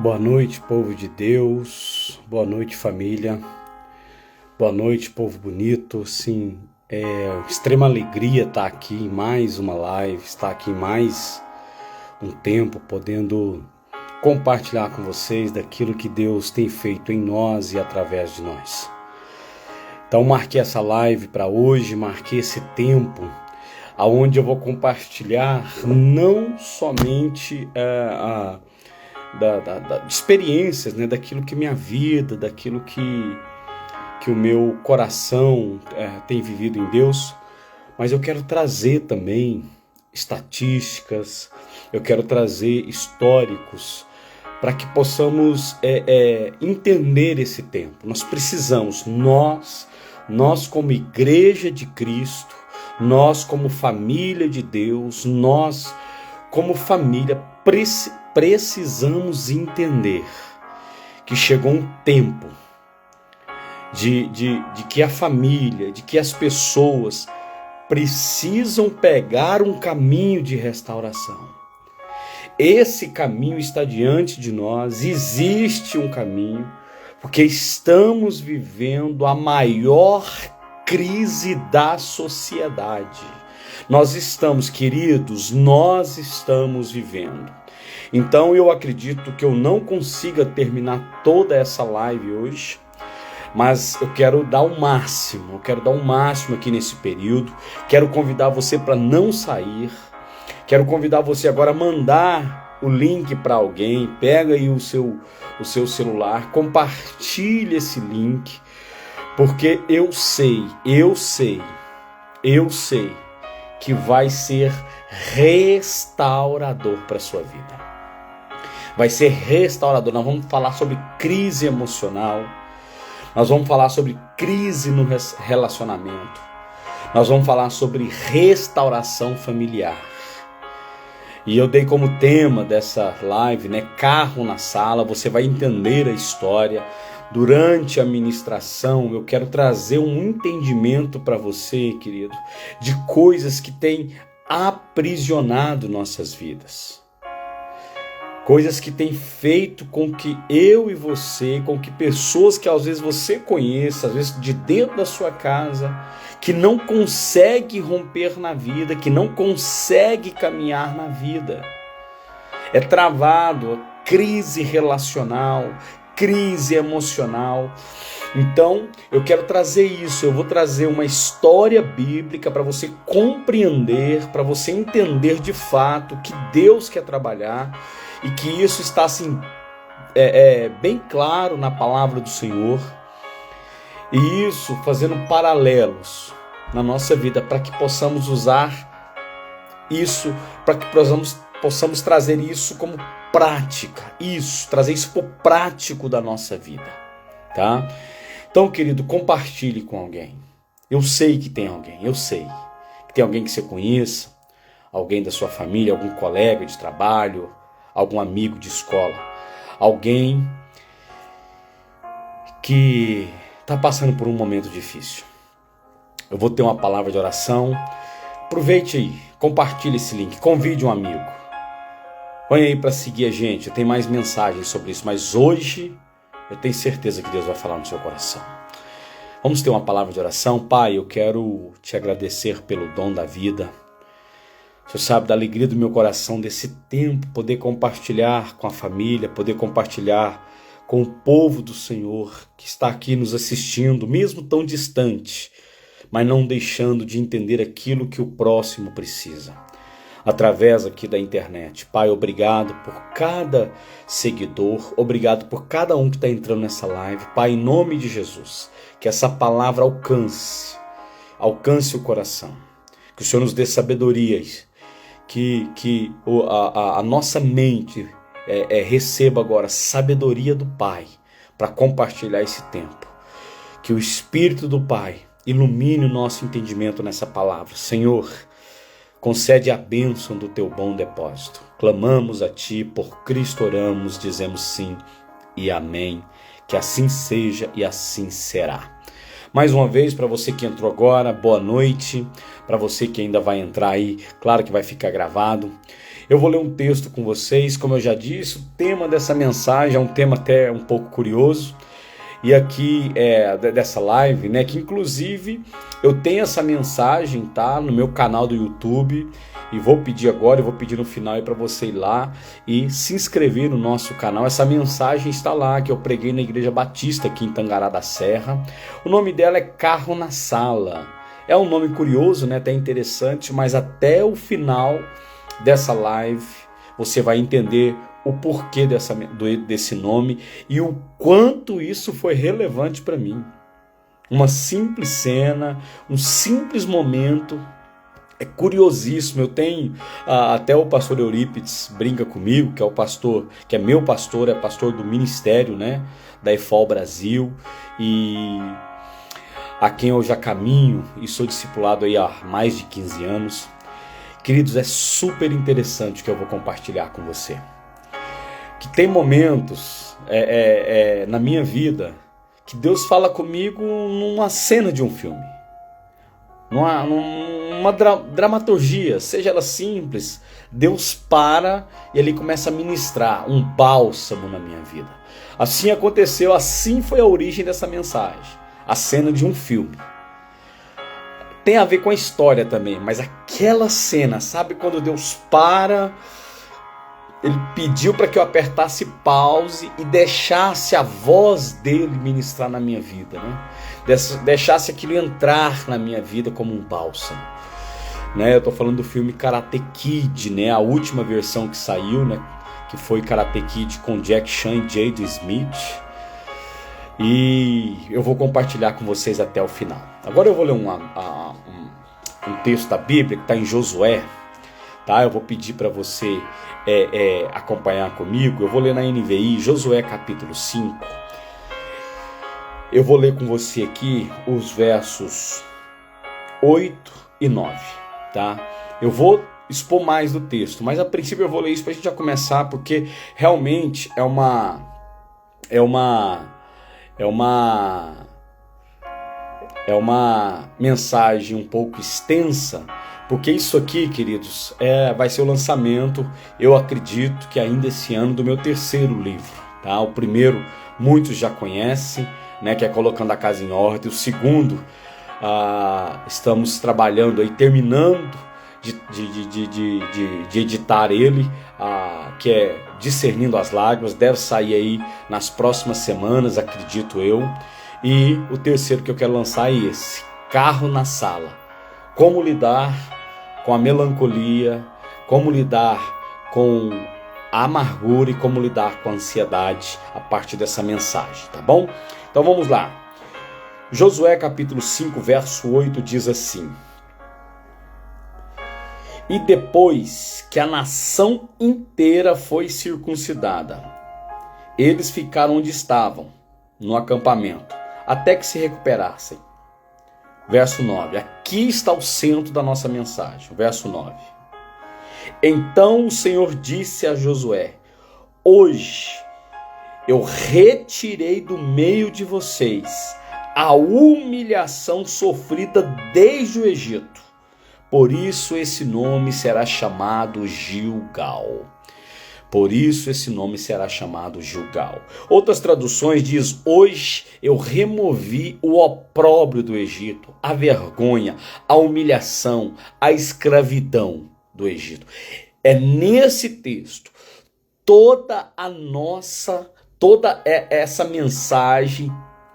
Boa noite, povo de Deus. Boa noite, família. Boa noite, povo bonito. Sim, extrema alegria estar aqui em mais uma live, estar aqui em mais um tempo, podendo compartilhar com vocês daquilo que Deus tem feito em nós e através de nós. Então, marquei essa live para hoje, marquei esse tempo, onde eu vou compartilhar não somente experiências, né, daquilo que minha vida, daquilo que o meu coração tem vivido em Deus, mas eu quero trazer também estatísticas, eu quero trazer históricos para que possamos entender esse tempo. Nós precisamos, nós como igreja de Cristo, nós como família de Deus, nós como família precisamos entender que chegou um tempo de que a família, de que as pessoas precisam pegar um caminho de restauração. Esse caminho está diante de nós, existe um caminho, porque estamos vivendo a maior crise da sociedade. Nós estamos, queridos, vivendo. Então eu acredito que eu não consiga terminar toda essa live hoje, mas eu quero dar o máximo, aqui nesse período. Quero convidar você para não sair, quero convidar você agora a mandar o link para alguém, pega aí o seu celular, compartilhe esse link, porque eu sei que vai ser restaurador para a sua vida. Vai ser restaurador. Nós vamos falar sobre crise emocional, nós vamos falar sobre crise no relacionamento, nós vamos falar sobre restauração familiar. E eu dei como tema dessa live, né, carro na sala. Você vai entender a história. Durante a ministração, eu quero trazer um entendimento para você, querido, de coisas que têm aprisionado nossas vidas. Coisas que têm feito com que eu e você, com que pessoas que às vezes você conhece, às vezes de dentro da sua casa, que não consegue romper na vida, que não consegue caminhar na vida. É travado, crise relacional, crise emocional. Então, eu quero trazer isso, eu vou trazer uma história bíblica para você compreender, para você entender de fato que Deus quer trabalhar e que isso está assim, bem claro na palavra do Senhor. E isso fazendo paralelos na nossa vida para que possamos usar isso, para que possamos trazer isso como prática, trazer isso para o prático da nossa vida, tá? Então, querido, compartilhe com alguém. Eu sei que tem alguém, que tem alguém que você conheça, alguém da sua família, algum colega de trabalho, algum amigo de escola, alguém que está passando por um momento difícil. Eu vou ter uma palavra de oração. Aproveite aí, compartilhe esse link, convide um amigo. Põe aí para seguir a gente, eu tenho mais mensagens sobre isso, mas hoje eu tenho certeza que Deus vai falar no seu coração. Vamos ter uma palavra de oração. Pai, eu quero te agradecer pelo dom da vida. O Senhor sabe da alegria do meu coração desse tempo, poder compartilhar com a família, poder compartilhar com o povo do Senhor que está aqui nos assistindo, mesmo tão distante, mas não deixando de entender aquilo que o próximo precisa. Através aqui da internet. Pai, obrigado por cada seguidor, obrigado por cada um que está entrando nessa live. Pai, em nome de Jesus, que essa palavra alcance o coração, que o Senhor nos dê sabedoria, que a nossa mente receba agora sabedoria do Pai para compartilhar esse tempo, que o Espírito do Pai ilumine o nosso entendimento nessa palavra. Senhor, concede a bênção do teu bom depósito. Clamamos a ti, por Cristo oramos, dizemos sim e amém. Que assim seja e assim será. Mais uma vez, para você que entrou agora, boa noite. Para você que ainda vai entrar aí, claro que vai ficar gravado. Eu vou ler um texto com vocês, como eu já disse, o tema dessa mensagem é um tema até um pouco curioso, e aqui dessa live, né, que inclusive eu tenho essa mensagem, tá, no meu canal do YouTube, e vou pedir agora, eu vou pedir no final aí para você ir lá e se inscrever no nosso canal. Essa mensagem está lá, que eu preguei na Igreja Batista aqui em Tangará da Serra. O nome dela é Carro na Sala. É um nome curioso, né, até interessante, mas até o final dessa live você vai entender o porquê desse nome e o quanto isso foi relevante para mim. Uma simples cena, um simples momento, é curiosíssimo. Eu tenho até o pastor Eurípides brinca comigo, que é o pastor, que é meu pastor, é pastor do ministério, né, da EFOL Brasil, e a quem eu já caminho e sou discipulado aí há mais de 15 anos. Queridos, é super interessante o que eu vou compartilhar com você. Que tem momentos na minha vida que Deus fala comigo numa cena de um filme, numa dramaturgia, seja ela simples. Deus para e Ele começa a ministrar um bálsamo na minha vida. Assim aconteceu, assim foi a origem dessa mensagem, a cena de um filme. Tem a ver com a história também, mas aquela cena, sabe quando Deus para, Ele pediu para que eu apertasse pause e deixasse a voz dele ministrar na minha vida, né? Deixasse aquilo entrar na minha vida como um bálsamo, né? Eu estou falando do filme Karate Kid, né? A última versão que saiu, né? Que foi Karate Kid com Jack Chan e Jaden Smith. E eu vou compartilhar com vocês até o final. Agora eu vou ler um texto da Bíblia que está em Josué, tá? Eu vou pedir para você acompanhar comigo. Eu vou ler na NVI, Josué capítulo 5. Eu vou ler com você aqui os versos 8 e 9, tá? Eu vou expor mais do texto, mas a princípio eu vou ler isso para a gente já começar, porque realmente é uma mensagem um pouco extensa, porque isso aqui, queridos, vai ser o lançamento, eu acredito que ainda esse ano, do meu terceiro livro, tá? O primeiro muitos já conhecem, né, que é Colocando a Casa em Ordem. O segundo, estamos trabalhando aí, terminando de editar ele, que é Discernindo as Lágrimas, deve sair aí nas próximas semanas, acredito eu. E o terceiro que eu quero lançar é esse, Carro na Sala. Como lidar com a melancolia, como lidar com a amargura e como lidar com a ansiedade a partir dessa mensagem, tá bom? Então vamos lá. Josué capítulo 5, verso 8 diz assim: E depois que a nação inteira foi circuncidada, eles ficaram onde estavam, no acampamento, até que se recuperassem. Verso 9, aqui está o centro da nossa mensagem, verso 9. Então o Senhor disse a Josué: Hoje eu retirei do meio de vocês a humilhação sofrida desde o Egito. Por isso esse nome será chamado Gilgal. Por isso esse nome será chamado Gilgal. Outras traduções diz: Hoje eu removi o opróbrio do Egito, a vergonha, a humilhação, a escravidão do Egito. É nesse texto toda essa mensagem,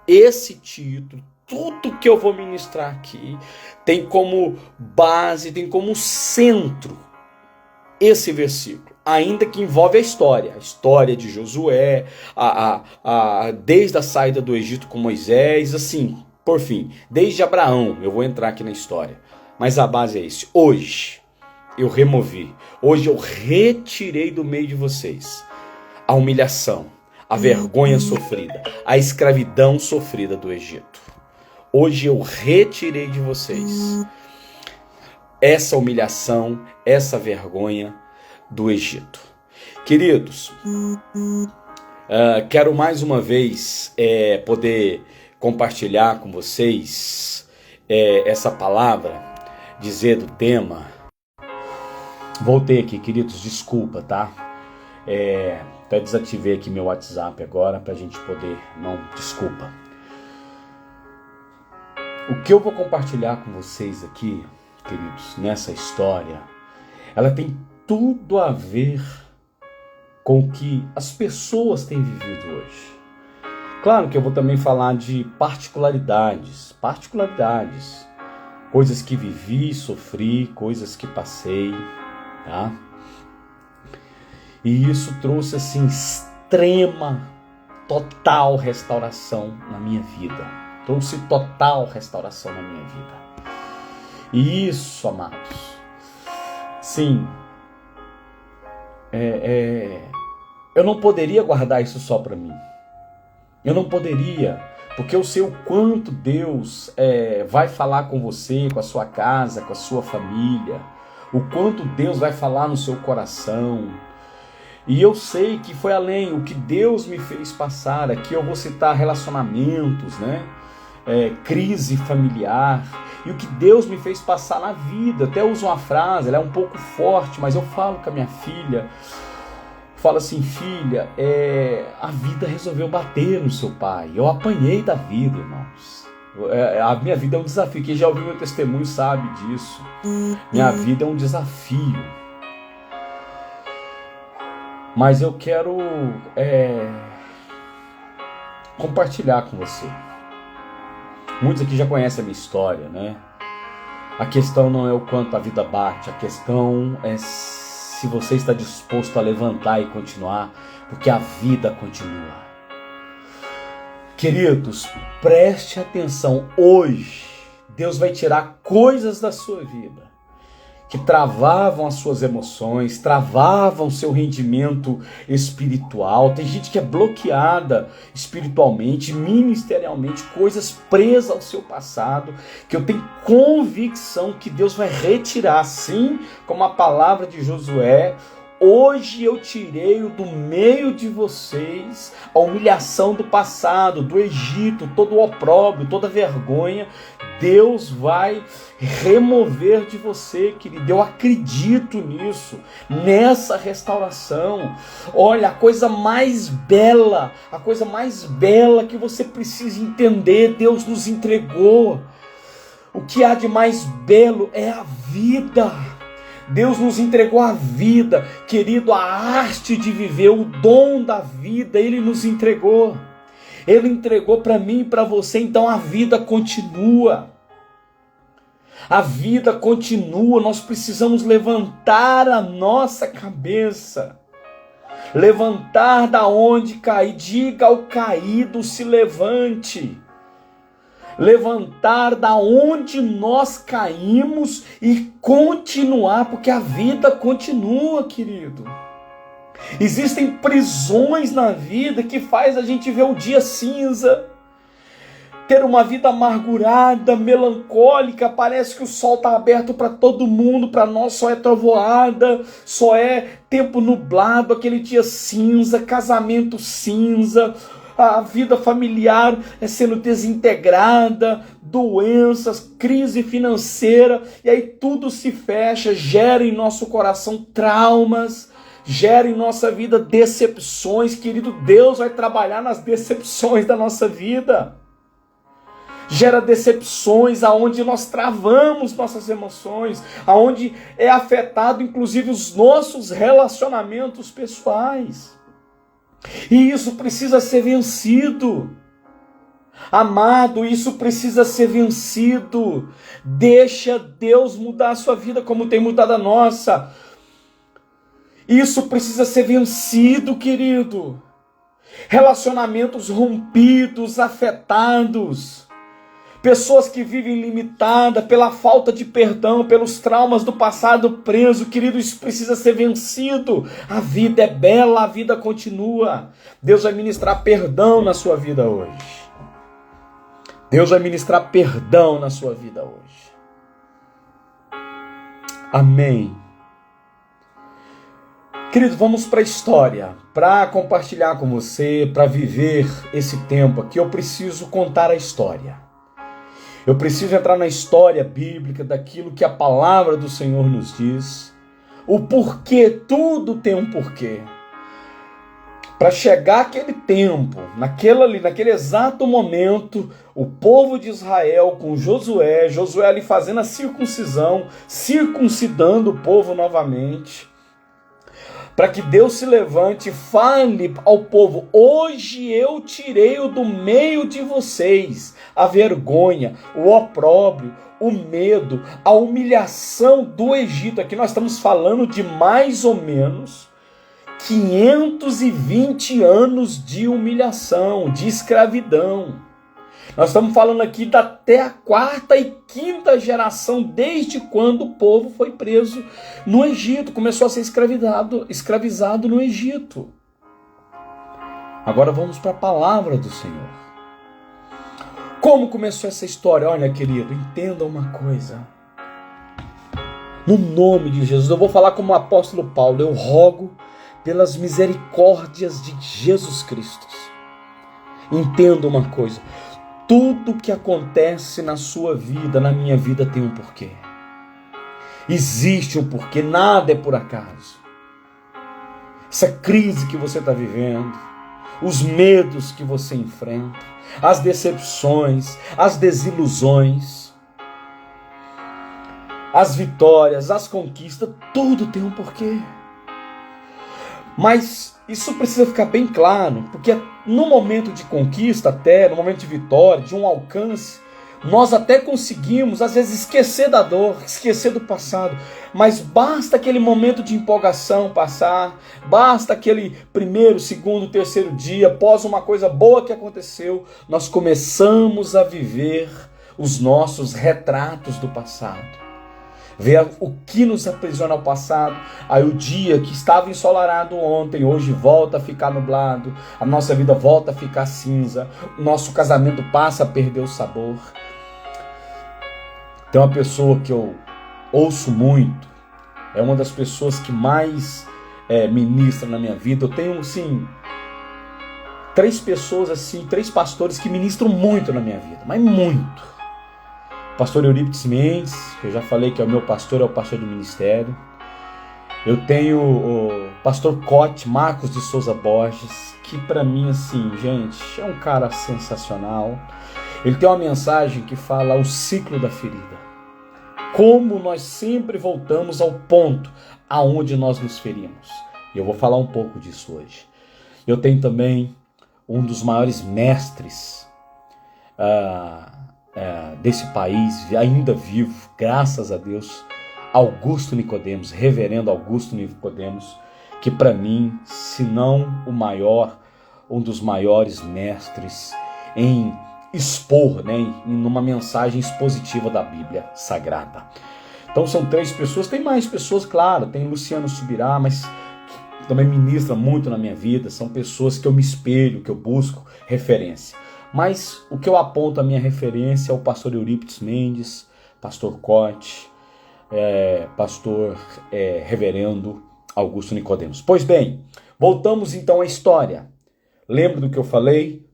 esse título, tudo que eu vou ministrar aqui tem como base, tem como centro esse versículo, ainda que envolve a história de Josué, desde a saída do Egito com Moisés, assim, por fim, desde Abraão. Eu vou entrar aqui na história, mas a base é esse: hoje eu removi, hoje eu retirei do meio de vocês a humilhação, a vergonha sofrida, a escravidão sofrida do Egito. Hoje eu retirei de vocês essa humilhação, essa vergonha do Egito. Queridos, quero mais uma vez poder compartilhar com vocês essa palavra, dizer do tema, Voltei aqui, queridos, desculpa, tá? Até desativei aqui meu WhatsApp agora pra gente poder... Não, desculpa. O que eu vou compartilhar com vocês aqui, queridos, nessa história, ela tem tudo a ver com o que as pessoas têm vivido hoje. Claro que eu vou também falar de particularidades, coisas que vivi, sofri, coisas que passei, tá? E isso trouxe, assim, extrema, total restauração na minha vida. Trouxe total restauração na minha vida. E isso, amados, sim, eu não poderia guardar isso só para mim. Eu não poderia, porque eu sei o quanto Deus vai falar com você, com a sua casa, com a sua família, o quanto Deus vai falar no seu coração. E eu sei que foi além, o que Deus me fez passar. Aqui eu vou citar relacionamentos, né? Crise familiar, e o que Deus me fez passar na vida. Até uso uma frase, ela é um pouco forte, mas eu falo com a minha filha, falo assim: filha, a vida resolveu bater no seu pai. Eu apanhei da vida, irmãos. A minha vida é um desafio. Quem já ouviu meu testemunho sabe disso. Minha vida é um desafio. Mas eu quero compartilhar com você. Muitos aqui já conhecem a minha história, né? A questão não é o quanto a vida bate, a questão é se você está disposto a levantar e continuar, porque a vida continua. Queridos, preste atenção. Hoje, Deus vai tirar coisas da sua vida que travavam as suas emoções, travavam o seu rendimento espiritual. Tem gente que é bloqueada espiritualmente, ministerialmente, coisas presas ao seu passado, que eu tenho convicção que Deus vai retirar, assim como a palavra de Josué: hoje eu tirei do meio de vocês a humilhação do passado, do Egito, todo o opróbrio, toda a vergonha. Deus vai remover de você, querido. Eu acredito nisso, nessa restauração. Olha, a coisa mais bela que você precisa entender, Deus nos entregou. O que há de mais belo é a vida. Deus nos entregou a vida, querido, a arte de viver, o dom da vida, Ele nos entregou. Ele entregou para mim e para você, então a vida continua. A vida continua, nós precisamos levantar a nossa cabeça. Levantar da onde cair, diga ao caído: se levante. Levantar da onde nós caímos e continuar, porque a vida continua, querido. Existem prisões na vida que faz a gente ver o dia cinza, ter uma vida amargurada, melancólica. Parece que o sol está aberto para todo mundo, para nós só é trovoada, só é tempo nublado, aquele dia cinza, casamento cinza, a vida familiar sendo desintegrada, doenças, crise financeira, e aí tudo se fecha, gera em nosso coração traumas, gera em nossa vida decepções. Querido, Deus vai trabalhar nas decepções da nossa vida. Gera decepções aonde nós travamos nossas emoções, aonde é afetado inclusive os nossos relacionamentos pessoais. E isso precisa ser vencido. Amado, isso precisa ser vencido. Deixa Deus mudar a sua vida como tem mudado a nossa. Isso precisa ser vencido, querido. Relacionamentos rompidos, afetados. Pessoas que vivem limitadas pela falta de perdão, pelos traumas do passado preso. Querido, isso precisa ser vencido. A vida é bela, a vida continua. Deus vai ministrar perdão na sua vida hoje. Deus vai ministrar perdão na sua vida hoje. Amém. Querido, vamos para a história, para compartilhar com você, para viver esse tempo aqui. Eu preciso contar a história. Eu preciso entrar na história bíblica, daquilo que a palavra do Senhor nos diz, O porquê, tudo tem um porquê. Para chegar aquele tempo, naquele exato momento, o povo de Israel com Josué ali fazendo a circuncisão, circuncidando o povo novamente, para que Deus se levante e fale ao povo: hoje eu tirei do meio de vocês a vergonha, o opróbrio, o medo, a humilhação do Egito. Aqui nós estamos falando de mais ou menos 520 anos de humilhação, de escravidão. Nós estamos falando aqui até a quarta e quinta geração, desde quando o povo foi preso no Egito, começou a ser escravizado no Egito. Agora vamos para a palavra do Senhor. Como começou essa história? Olha, querido, entenda uma coisa. No nome de Jesus, eu vou falar como o apóstolo Paulo: eu rogo pelas misericórdias de Jesus Cristo. Entenda uma coisa: tudo que acontece na sua vida, na minha vida, tem um porquê. Existe um porquê, nada é por acaso. Essa crise que você está vivendo, os medos que você enfrenta, as decepções, as desilusões, as vitórias, as conquistas, tudo tem um porquê. Mas isso precisa ficar bem claro, porque no momento de conquista, até no momento de vitória, de um alcance, nós até conseguimos, às vezes, esquecer da dor, esquecer do passado, mas basta aquele momento de empolgação passar, basta aquele primeiro, segundo, terceiro dia, após uma coisa boa que aconteceu, nós começamos a viver os nossos retratos do passado. Ver o que nos aprisiona ao passado. Aí o dia que estava ensolarado ontem, hoje volta a ficar nublado. A nossa vida volta a ficar cinza. O nosso casamento passa a perder o sabor. Tem uma pessoa que eu ouço muito. É uma das pessoas que mais ministra na minha vida. Eu tenho, assim, 3 pessoas, assim, 3 pastores que ministram muito na minha vida. Mas muito. Pastor Eurípides Mendes, que eu já falei que é o meu pastor, é o pastor do ministério. Eu tenho o pastor Cote, Marcos de Souza Borges, que para mim, assim, gente, é um cara sensacional. Ele tem uma mensagem que fala o ciclo da ferida. Como nós sempre voltamos ao ponto aonde nós nos ferimos. E eu vou falar um pouco disso hoje. Eu tenho também um dos maiores mestres desse país, ainda vivo, graças a Deus, Augusto Nicodemos, reverendo Augusto Nicodemos, que para mim, se não o maior, um dos maiores mestres em expor, numa mensagem expositiva da Bíblia Sagrada. Então são 3 pessoas, tem mais pessoas, claro, tem Luciano Subirá, mas que também ministra muito na minha vida, são pessoas que eu me espelho, que eu busco referência. Mas o que eu aponto a minha referência é o pastor Eurípides Mendes, pastor Cote, pastor reverendo Augusto Nicodemos. Pois bem, voltamos então à história. Lembra do que eu falei?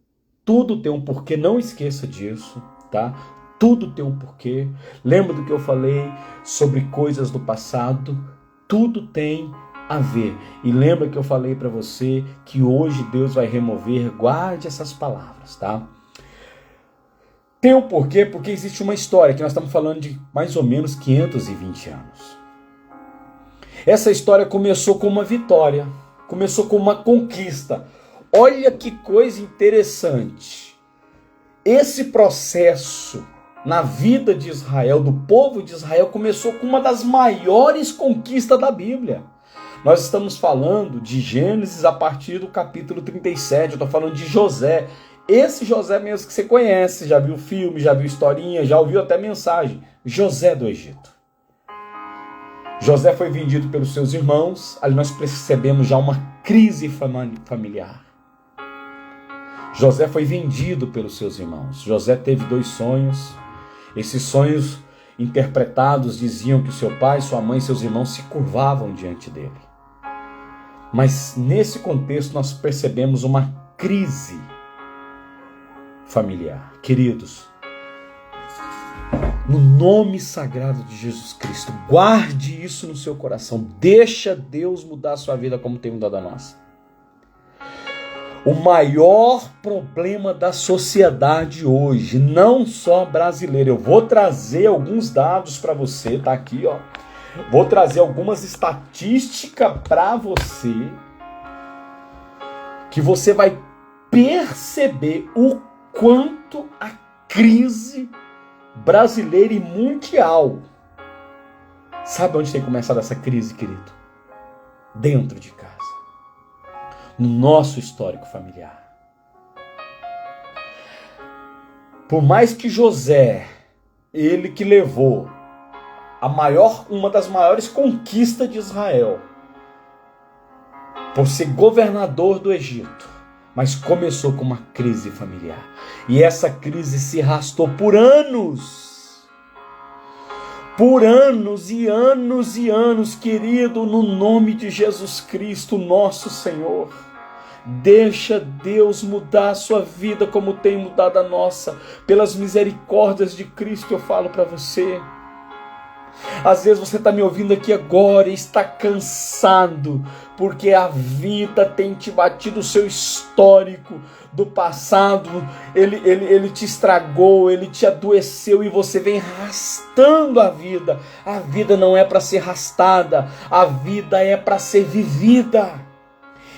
Tudo tem um porquê, não esqueça disso, tá? Tudo tem um porquê. Lembra do que eu falei sobre coisas do passado? Tudo tem a ver. E lembra que eu falei para você que hoje Deus vai remover, guarde essas palavras, tá? Tem um porquê, porque existe uma história que nós estamos falando de mais ou menos 520 anos. Essa história começou com uma vitória, começou com uma conquista. Olha que coisa interessante. Esse processo na vida de Israel, do povo de Israel, começou com uma das maiores conquistas da Bíblia. Nós estamos falando de Gênesis a partir do capítulo 37, eu estou falando de José. Esse José mesmo que você conhece, já viu filme, já viu historinha, já ouviu até mensagem. José do Egito. José foi vendido pelos seus irmãos, ali nós percebemos já uma crise familiar. José foi vendido pelos seus irmãos. José teve 2 sonhos. Esses sonhos interpretados diziam que o seu pai, sua mãe e seus irmãos se curvavam diante dele. Mas nesse contexto nós percebemos uma crise familiar. Queridos, No nome sagrado de Jesus Cristo, guarde isso no seu coração. Deixa Deus mudar a sua vida como tem mudado a nossa. O maior problema da sociedade hoje, não só brasileira, eu vou trazer alguns dados para você, tá aqui, ó. Vou trazer algumas estatísticas para você, que você vai perceber o quanto a crise brasileira e mundial. Sabe onde tem começado essa crise, querido? Dentro de casa. No nosso histórico familiar. Por mais que José, ele que levou uma das maiores conquistas de Israel, por ser governador do Egito, mas começou com uma crise familiar. E essa crise se arrastou por anos. Por anos e anos e anos, querido, no nome de Jesus Cristo, nosso Senhor. Deixa Deus mudar a sua vida como tem mudado a nossa. Pelas misericórdias de Cristo eu falo para você. Às vezes você está me ouvindo aqui agora e está cansado, porque a vida tem te batido o seu histórico do passado, ele te estragou, ele te adoeceu e você vem arrastando a vida. A vida não é para ser arrastada, a vida é para ser vivida.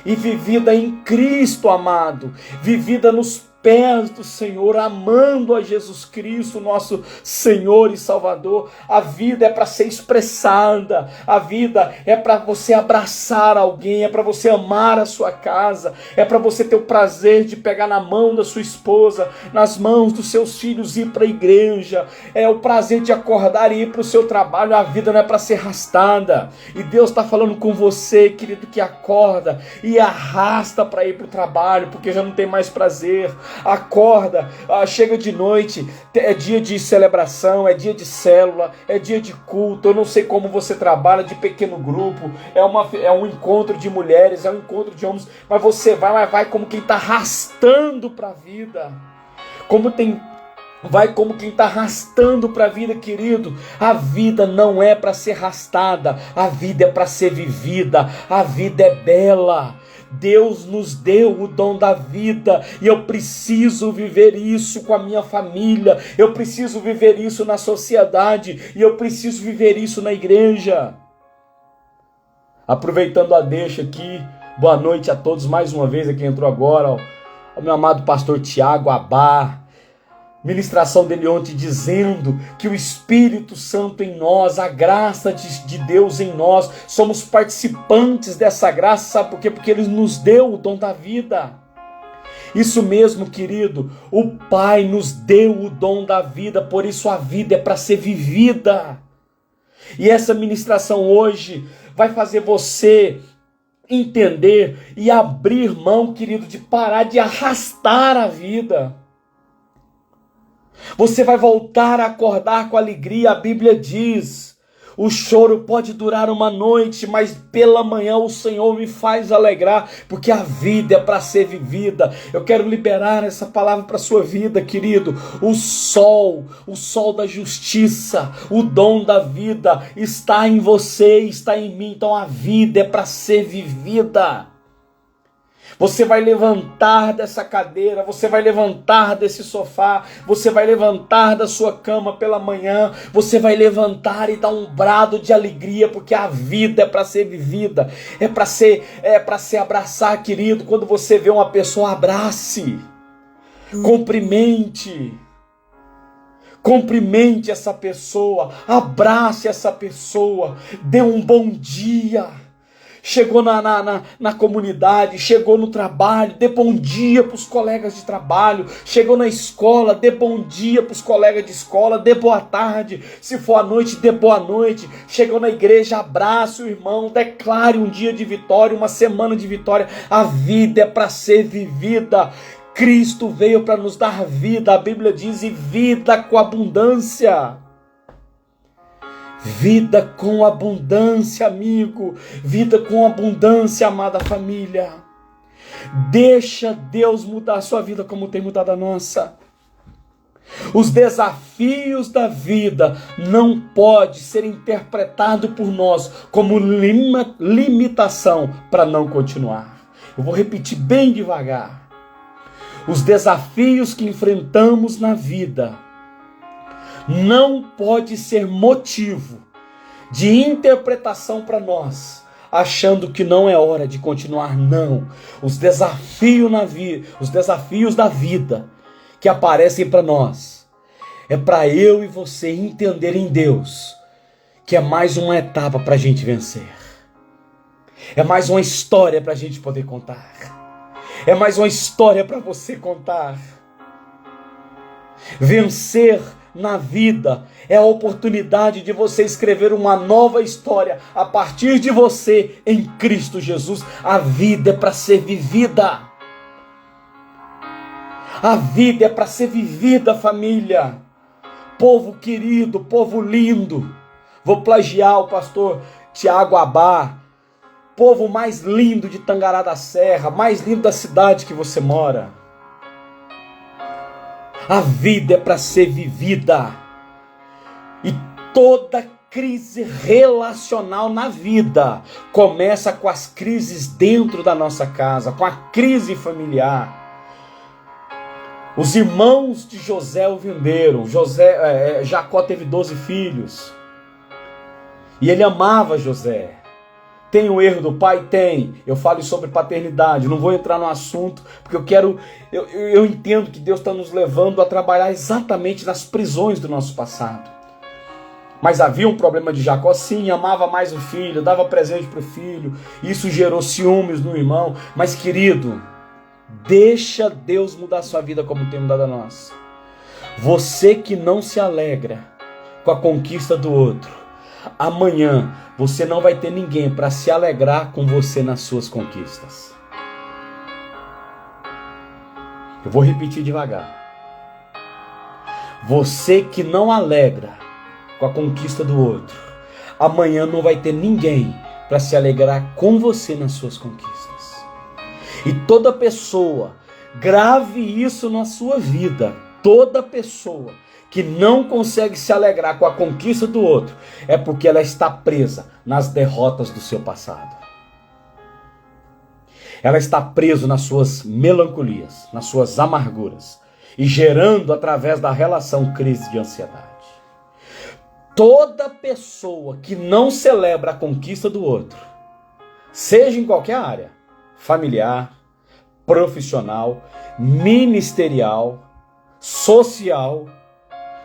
E vivida em Cristo, amado, vivida nos pés do Senhor, amando a Jesus Cristo, nosso Senhor e Salvador. A vida é para ser expressada, a vida é para você abraçar alguém, é para você amar a sua casa, é para você ter o prazer de pegar na mão da sua esposa, nas mãos dos seus filhos e ir para a igreja, é o prazer de acordar e ir para o seu trabalho. A vida não é para ser arrastada, e Deus está falando com você, querido, que acorda e arrasta para ir para o trabalho, porque já não tem mais prazer. Acorda, chega de noite, é dia de celebração, é dia de célula, é dia de culto. Eu não sei como você trabalha, de pequeno grupo, é um encontro de mulheres, é um encontro de homens, mas você vai como quem está arrastando para a vida, vai como quem está arrastando para a vida, querido. A vida não é para ser arrastada, a vida é para ser vivida, a vida é bela. Deus nos deu o dom da vida e eu preciso viver isso com a minha família, eu preciso viver isso na sociedade e eu preciso viver isso na igreja. Aproveitando a deixa aqui, boa noite a todos mais uma vez, aqui entrou agora, ao meu amado pastor Tiago Abá. Ministração dele ontem dizendo que o Espírito Santo em nós, a graça de Deus em nós, somos participantes dessa graça, sabe por quê? Porque Ele nos deu o dom da vida. Isso mesmo, querido, o Pai nos deu o dom da vida, por isso a vida é para ser vivida. E essa ministração hoje vai fazer você entender e abrir mão, querido, de parar de arrastar a vida. Você vai voltar a acordar com alegria. A Bíblia diz: o choro pode durar uma noite, mas pela manhã o Senhor me faz alegrar, porque a vida é para ser vivida. Eu quero liberar essa palavra para a sua vida, querido. O sol da justiça, o dom da vida está em você, está em mim. Então a vida é para ser vivida. Você vai levantar dessa cadeira, você vai levantar desse sofá, você vai levantar da sua cama pela manhã, você vai levantar e dar um brado de alegria, porque a vida é para ser vivida, é para se abraçar, querido. Quando você vê uma pessoa, abrace, cumprimente essa pessoa, abrace essa pessoa, dê um bom dia. Chegou na comunidade, chegou no trabalho, dê bom dia para os colegas de trabalho. Chegou na escola, dê bom dia para os colegas de escola, dê boa tarde. Se for à noite, dê boa noite. Chegou na igreja, abrace o irmão, declare um dia de vitória, uma semana de vitória. A vida é para ser vivida. Cristo veio para nos dar vida, a Bíblia diz, e vida com abundância. Vida com abundância, amigo. Vida com abundância, amada família. Deixa Deus mudar a sua vida como tem mudado a nossa. Os desafios da vida não podem ser interpretados por nós como limitação para não continuar. Eu vou repetir bem devagar. Os desafios que enfrentamos na vida não pode ser motivo de interpretação para nós, achando que não é hora de continuar. Não. Os desafios da vida que aparecem para nós é para eu e você entender em Deus que é mais uma etapa para a gente vencer. É mais uma história para a gente poder contar. É mais uma história para você contar. Vencer na vida é a oportunidade de você escrever uma nova história a partir de você em Cristo Jesus. A vida é para ser vivida. A vida é para ser vivida, família. Povo querido, povo lindo. Vou plagiar o pastor Tiago Abá. Povo mais lindo de Tangará da Serra, mais lindo da cidade que você mora. A vida é para ser vivida. E toda crise relacional na vida começa com as crises dentro da nossa casa, com a crise familiar. Os irmãos de José o venderam. Jacó teve 12 filhos. E ele amava José. Tem o erro do pai? Tem. Eu falo sobre paternidade. Não vou entrar no assunto, porque eu entendo que Deus está nos levando a trabalhar exatamente nas prisões do nosso passado. Mas havia um problema de Jacó? Sim, amava mais o filho, dava presente para o filho. Isso gerou ciúmes no irmão. Mas, querido, deixa Deus mudar a sua vida como tem mudado a nossa. Você que não se alegra com a conquista do outro, amanhã você não vai ter ninguém para se alegrar com você nas suas conquistas. Eu vou repetir devagar. Você que não alegra com a conquista do outro, amanhã não vai ter ninguém para se alegrar com você nas suas conquistas. E toda pessoa, grave isso na sua vida, toda pessoa que não consegue se alegrar com a conquista do outro, é porque ela está presa nas derrotas do seu passado. Ela está presa nas suas melancolias, nas suas amarguras, e gerando através da relação crise de ansiedade. Toda pessoa que não celebra a conquista do outro, seja em qualquer área, familiar, profissional, ministerial, social,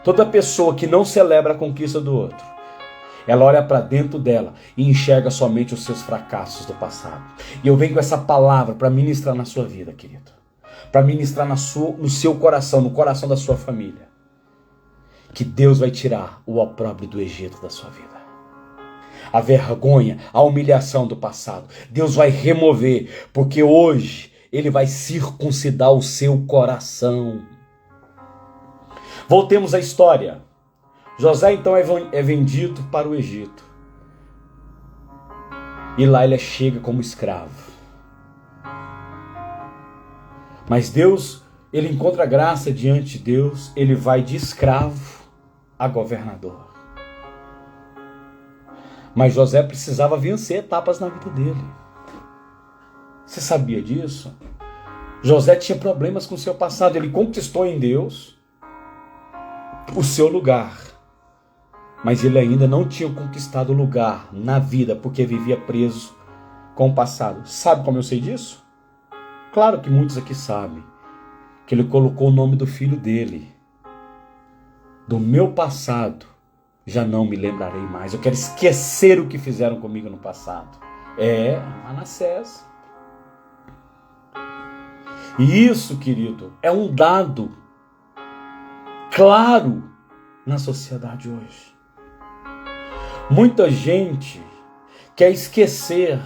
toda pessoa que não celebra a conquista do outro, ela olha para dentro dela e enxerga somente os seus fracassos do passado. E eu venho com essa palavra para ministrar na sua vida, querido. Para ministrar no seu coração, no coração da sua família. Que Deus vai tirar o opróbrio do Egito da sua vida. A vergonha, a humilhação do passado. Deus vai remover, porque hoje Ele vai circuncidar o seu coração. Voltemos à história. José então é vendido para o Egito. E lá ele chega como escravo. Mas Deus, ele encontra graça diante de Deus. Ele vai de escravo a governador. Mas José precisava vencer etapas na vida dele. Você sabia disso? José tinha problemas com o seu passado. Ele conquistou em Deus o seu lugar, mas ele ainda não tinha conquistado o lugar na vida, porque vivia preso com o passado. Sabe como eu sei disso? Claro que muitos aqui sabem, que ele colocou o nome do filho dele. Do meu passado já não me lembrarei mais. Eu quero esquecer o que fizeram comigo no passado. Manassés. E isso, querido, é um dado claro na sociedade hoje. Muita gente quer esquecer,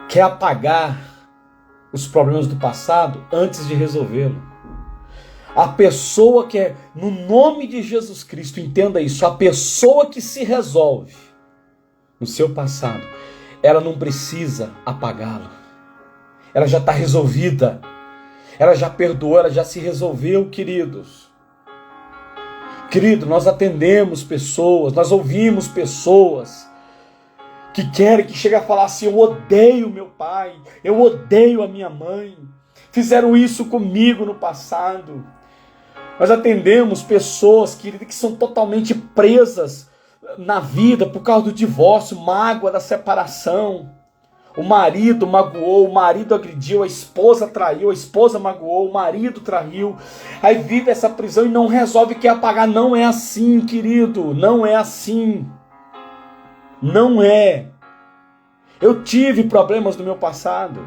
quer apagar os problemas do passado antes de resolvê-lo. A pessoa que é, no nome de Jesus Cristo, entenda isso, a pessoa que se resolve no seu passado, ela não precisa apagá-lo. Ela já está resolvida. ela já perdoou, ela já se resolveu, queridos. Querido, nós atendemos pessoas, nós ouvimos pessoas que querem, que chegam a falar assim: eu odeio meu pai, eu odeio a minha mãe, fizeram isso comigo no passado. Nós atendemos pessoas, querido, que são totalmente presas na vida por causa do divórcio, mágoa da separação. O marido magoou, o marido agrediu, a esposa traiu, a esposa magoou, o marido traiu. Aí vive essa prisão e não resolve, quer apagar. Não é assim, querido, não é assim. Não é. Eu tive problemas no meu passado.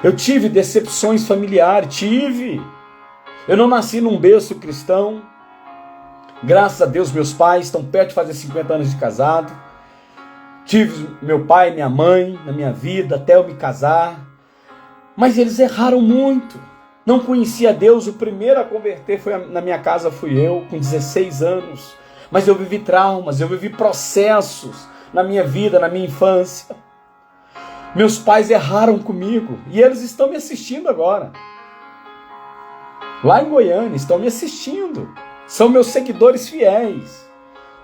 Eu tive decepções familiares, tive. Eu não nasci num berço cristão. Graças a Deus, meus pais estão perto de fazer 50 anos de casado. Tive meu pai e minha mãe na minha vida até eu me casar. Mas eles erraram muito. Não conhecia Deus. O primeiro a converter na minha casa fui eu, com 16 anos. Mas eu vivi traumas, eu vivi processos na minha vida, na minha infância. Meus pais erraram comigo e eles estão me assistindo agora. Lá em Goiânia, estão me assistindo. São meus seguidores fiéis.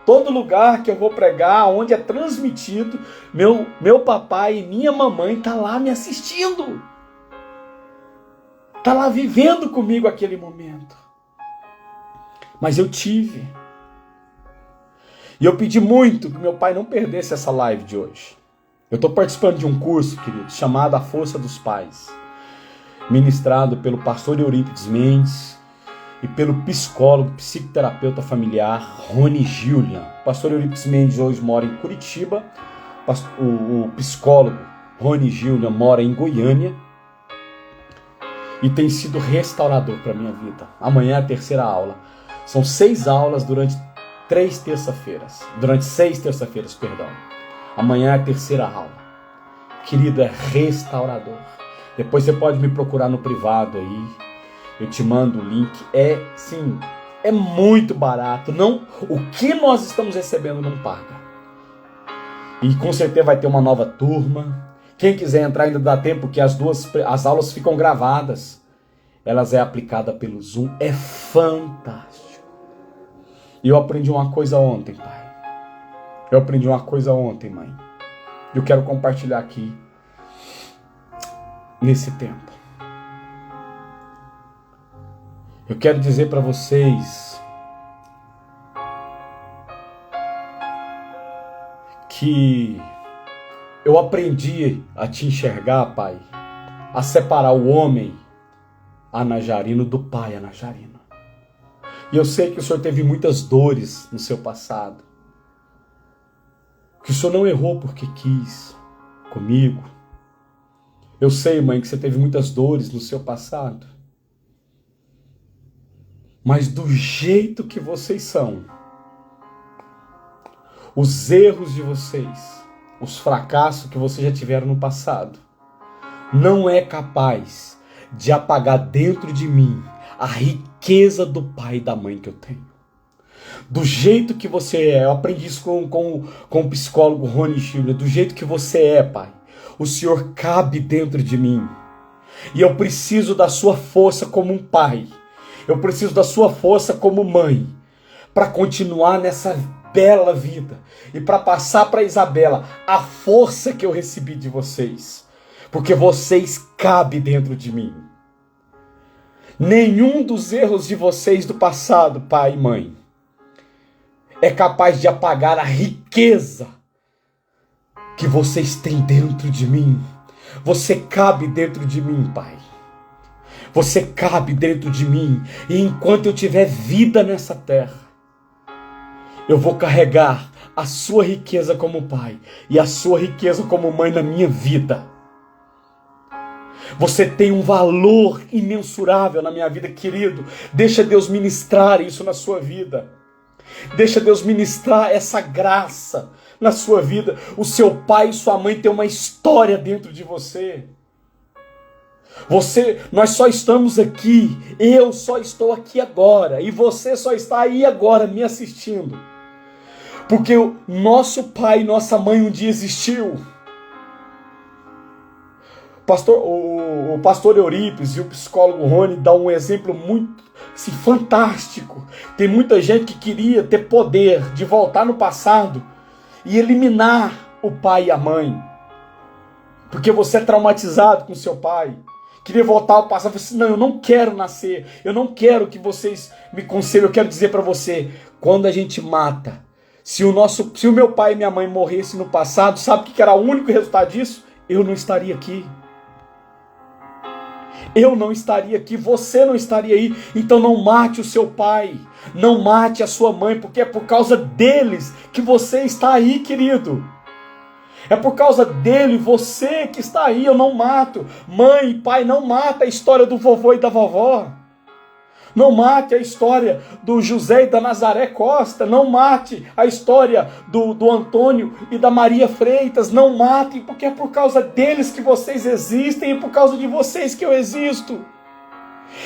Todo lugar que eu vou pregar, onde é transmitido, meu papai e minha mamãe tá lá me assistindo. Tá lá vivendo comigo aquele momento. Mas eu tive. E eu pedi muito que meu pai não perdesse essa live de hoje. Eu estou participando de um curso, querido, chamado A Força dos Pais, ministrado pelo pastor Eurípides Mendes e pelo psicólogo, psicoterapeuta familiar Rony Gillian. O pastor Eurípides Mendes hoje mora em Curitiba, o psicólogo Rony Gillian mora em Goiânia e tem sido restaurador para a minha vida. Amanhã é a terceira aula. São 6 aulas durante 6 terça-feiras, perdão. Amanhã é a terceira aula. Querido, é restaurador. Depois você pode me procurar no privado aí. Eu te mando o link. É muito barato. Não, o que nós estamos recebendo não paga. E com certeza vai ter uma nova turma. Quem quiser entrar ainda dá tempo, porque as aulas ficam gravadas. Elas é aplicada pelo Zoom. É fantástico. E eu aprendi uma coisa ontem, pai. Eu aprendi uma coisa ontem, mãe. Eu quero compartilhar aqui nesse tempo. Eu quero dizer para vocês que eu aprendi a te enxergar, pai, a separar o homem anajarino do pai anajarino. E eu sei que o Senhor teve muitas dores no seu passado. Que o Senhor não errou porque quis comigo. Eu sei, mãe, que você teve muitas dores no seu passado. Mas do jeito que vocês são, os erros de vocês, os fracassos que vocês já tiveram no passado, não é capaz de apagar dentro de mim a riqueza do pai e da mãe que eu tenho. Do jeito que você é, eu aprendi isso com o psicólogo Rony Gillian, do jeito que você é, pai, o Senhor cabe dentro de mim. E eu preciso da sua força como um pai. Eu preciso da sua força como mãe, para continuar nessa bela vida e para passar para Isabela a força que eu recebi de vocês, porque vocês cabem dentro de mim. Nenhum dos erros de vocês do passado, pai e mãe, é capaz de apagar a riqueza que vocês têm dentro de mim. Você cabe dentro de mim, pai. Você cabe dentro de mim. E enquanto eu tiver vida nessa terra, eu vou carregar a sua riqueza como pai e a sua riqueza como mãe na minha vida. Você tem um valor imensurável na minha vida, querido. Deixa Deus ministrar isso na sua vida. Deixa Deus ministrar essa graça na sua vida. O seu pai e sua mãe têm uma história dentro de você. Nós só estamos aqui, eu só estou aqui agora, e você só está aí agora me assistindo. Porque o nosso pai e nossa mãe um dia existiu. O pastor Eurípides e o psicólogo Rony dão um exemplo muito assim, fantástico. Tem muita gente que queria ter poder de voltar no passado e eliminar o pai e a mãe. Porque você é traumatizado com seu pai. Queria voltar ao passado. Eu falei assim, não, eu não quero nascer. Eu não quero que vocês me conselhem. Eu quero dizer para você, quando a gente mata, se o meu pai e minha mãe morressem no passado, sabe o que era o único resultado disso? Eu não estaria aqui. Eu não estaria aqui, você não estaria aí. Então não mate o seu pai, não mate a sua mãe, porque é por causa deles que você está aí, querido. É por causa dele, você que está aí, eu não mato. Mãe e pai, não mata a história do vovô e da vovó. Não mate a história do José e da Nazaré Costa. Não mate a história do Antônio e da Maria Freitas. Não matem, porque é por causa deles que vocês existem e por causa de vocês que eu existo.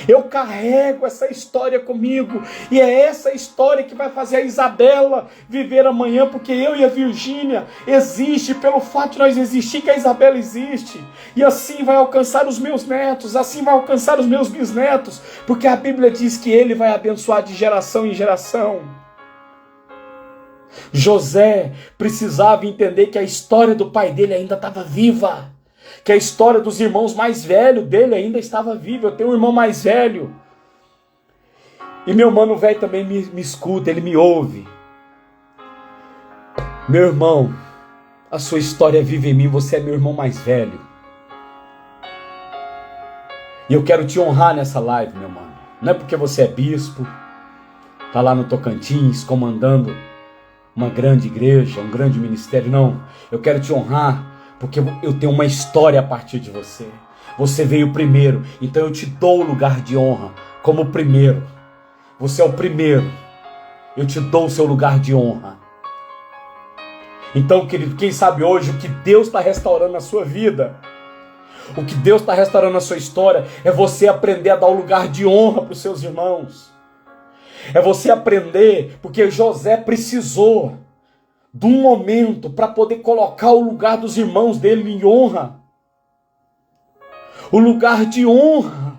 Eu carrego essa história comigo e é essa história que vai fazer a Isabela viver amanhã, porque eu e a Virgínia existe pelo fato de nós existir, que a Isabela existe, e assim vai alcançar os meus netos, assim vai alcançar os meus bisnetos, porque a Bíblia diz que ele vai abençoar de geração em geração. José precisava entender que a história do pai dele ainda estava viva, que a história dos irmãos mais velhos dele ainda estava viva. Eu tenho um irmão mais velho, e meu mano velho também me escuta, ele me ouve. Meu irmão, a sua história vive em mim, você é meu irmão mais velho. E eu quero te honrar nessa live, meu mano. Não é porque você é bispo, tá lá no Tocantins, comandando uma grande igreja, um grande ministério, não. Eu quero te honrar porque eu tenho uma história a partir de você. Você veio primeiro, então eu te dou o lugar de honra como primeiro. Você é o primeiro, eu te dou o seu lugar de honra. Então, querido, quem sabe hoje o que Deus está restaurando na sua vida, o que Deus está restaurando na sua história, é você aprender a dar o lugar de honra para os seus irmãos. É você aprender, porque José precisou de um momento para poder colocar o lugar dos irmãos dele em honra. O lugar de honra.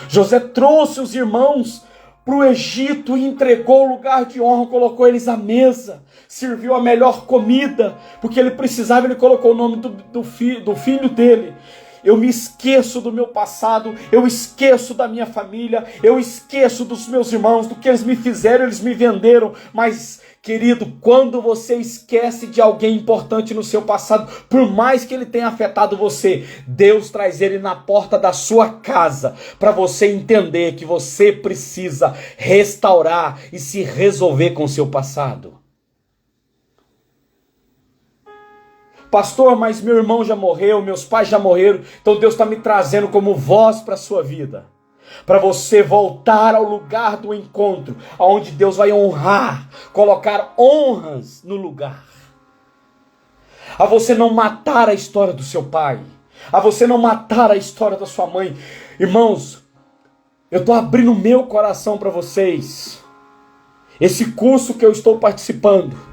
José trouxe os irmãos para o Egito e entregou o lugar de honra, colocou eles à mesa, serviu a melhor comida, porque ele precisava, ele colocou o nome do filho dele. Eu me esqueço do meu passado, eu esqueço da minha família, eu esqueço dos meus irmãos, do que eles me fizeram, eles me venderam. Mas, querido, quando você esquece de alguém importante no seu passado, por mais que ele tenha afetado você, Deus traz ele na porta da sua casa, para você entender que você precisa restaurar e se resolver com o seu passado. Pastor, mas meu irmão já morreu, meus pais já morreram, então Deus está me trazendo como voz para a sua vida, para você voltar ao lugar do encontro, onde Deus vai honrar, colocar honras no lugar, a você não matar a história do seu pai, a você não matar a história da sua mãe. Irmãos, eu estou abrindo meu coração para vocês, esse curso que eu estou participando,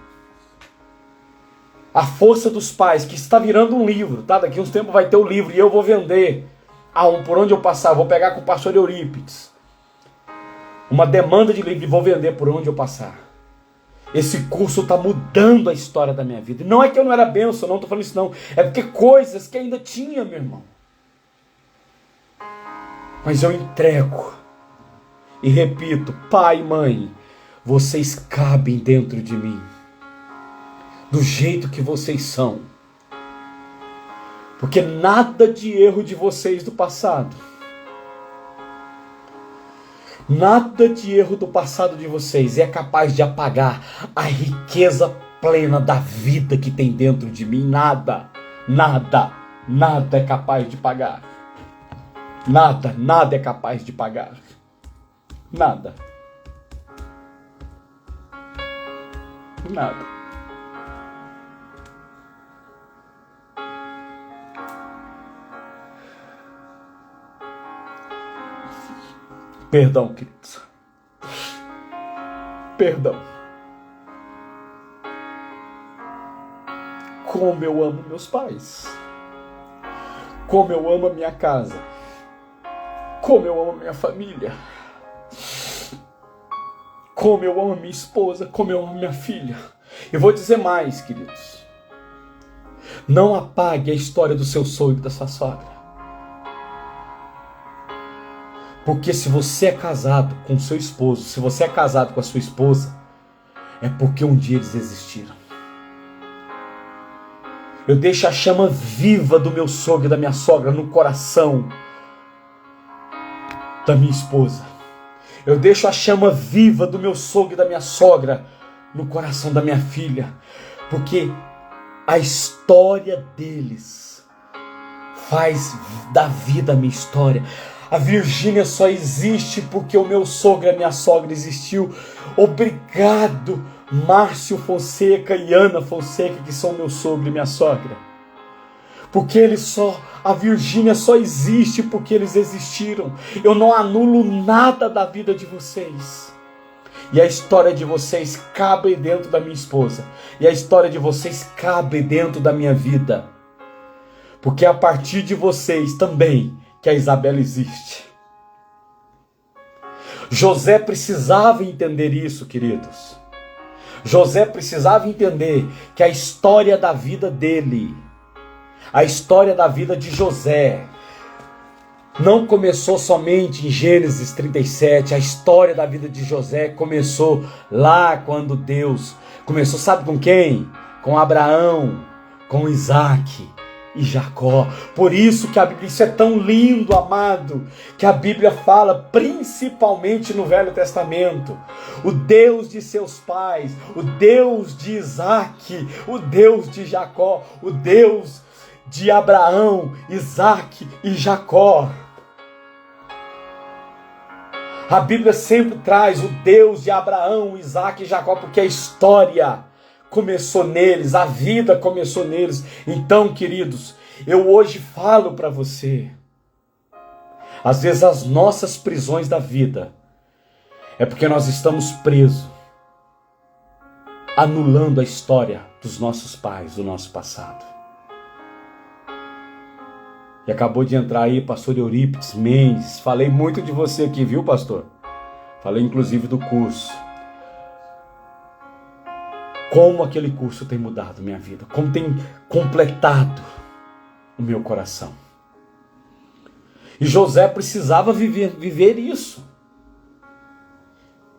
A Força dos Pais, que está virando um livro, tá? Daqui uns tempos vai ter o livro e eu vou vender por onde eu passar. Eu vou pegar com o pastor Eurípides uma demanda de livro e vou vender por onde eu passar. Esse curso está mudando a história da minha vida. Não é que eu não era bênção, não estou falando isso não. É porque coisas que ainda tinha, meu irmão. Mas eu entrego e repito, pai e mãe, vocês cabem dentro de mim. Do jeito que vocês são. Porque nada de erro de vocês do passado, nada de erro do passado de vocês é capaz de apagar a riqueza plena da vida que tem dentro de mim. Nada, nada, nada é capaz de pagar. Nada, nada é capaz de pagar. Nada. Nada. Perdão, queridos. Perdão. Como eu amo meus pais. Como eu amo a minha casa. Como eu amo a minha família. Como eu amo a minha esposa. Como eu amo a minha filha. Eu vou dizer mais, queridos. Não apague a história do seu sogro e da sua sogra. Porque se você é casado com seu esposo, se você é casado com a sua esposa, é porque um dia eles existiram. Eu deixo a chama viva do meu sogro e da minha sogra no coração da minha esposa. Eu deixo a chama viva do meu sogro e da minha sogra no coração da minha filha. Porque a história deles faz da vida a minha história. A Virgínia só existe porque o meu sogro e a minha sogra existiu. Obrigado, Márcio Fonseca e Ana Fonseca, que são meu sogro e minha sogra. Porque a Virgínia só existe porque eles existiram. Eu não anulo nada da vida de vocês. E a história de vocês cabe dentro da minha esposa. E a história de vocês cabe dentro da minha vida. Porque é a partir de vocês também que a Isabela existe. José precisava entender isso, queridos. José precisava entender que a história da vida dele, a história da vida de José, não começou somente em Gênesis 37. A história da vida de José começou lá quando Deus começou, sabe com quem? Com Abraão, com Isaac e Jacó. Por isso que a Bíblia, isso é tão lindo, amado, que a Bíblia fala, principalmente no Velho Testamento, o Deus de seus pais, o Deus de Isaac, o Deus de Jacó, o Deus de Abraão, Isaac e Jacó. A Bíblia sempre traz o Deus de Abraão, Isaac e Jacó, porque a história começou neles, a vida começou neles. Então, queridos, eu hoje falo para você, às vezes as nossas prisões da vida é porque nós estamos presos, anulando a história dos nossos pais, do nosso passado. E acabou de entrar aí pastor Eurípides Mendes. Falei muito de você aqui, viu, pastor? Falei inclusive do curso. Como aquele curso tem mudado minha vida. Como tem completado o meu coração. E José precisava viver isso.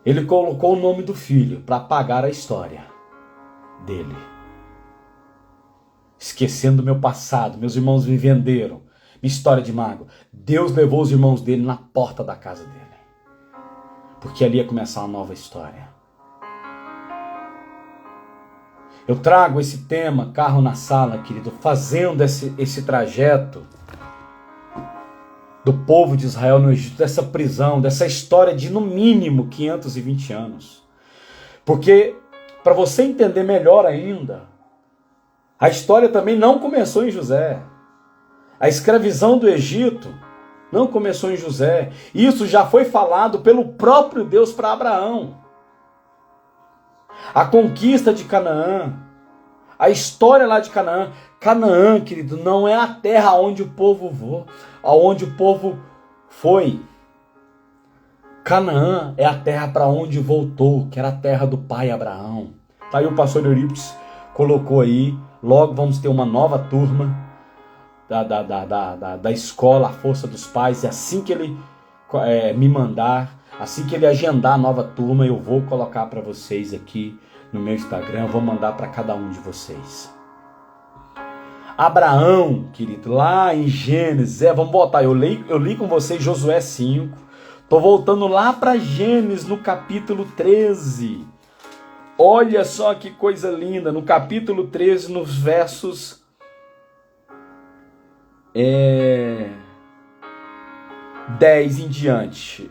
Ele colocou o nome do filho para apagar a história dele. Esquecendo o meu passado. Meus irmãos me venderam. Minha história de mágoa. Deus levou os irmãos dele na porta da casa dele. Porque ali ia começar uma nova história. Eu trago esse tema, carro na sala, querido, fazendo esse trajeto do povo de Israel no Egito, dessa prisão, dessa história de no mínimo 520 anos. Porque, para você entender melhor ainda, a história também não começou em José. A escravidão do Egito não começou em José. Isso já foi falado pelo próprio Deus para Abraão. A conquista de Canaã, a história lá de Canaã. Canaã, querido, não é a terra onde o povo foi. Canaã é a terra para onde voltou, que era a terra do pai Abraão. Tá aí o pastor Eurípides colocou aí. Logo vamos ter uma nova turma da escola, a Força dos Pais. E assim que ele me mandar, assim que ele agendar a nova turma, eu vou colocar para vocês aqui no meu Instagram. Eu vou mandar para cada um de vocês. Abraão, querido, lá em Gênesis, vamos botar, eu li com vocês Josué 5, tô voltando lá para Gênesis no capítulo 13. Olha só que coisa linda, no capítulo 13, nos versos 10 em diante.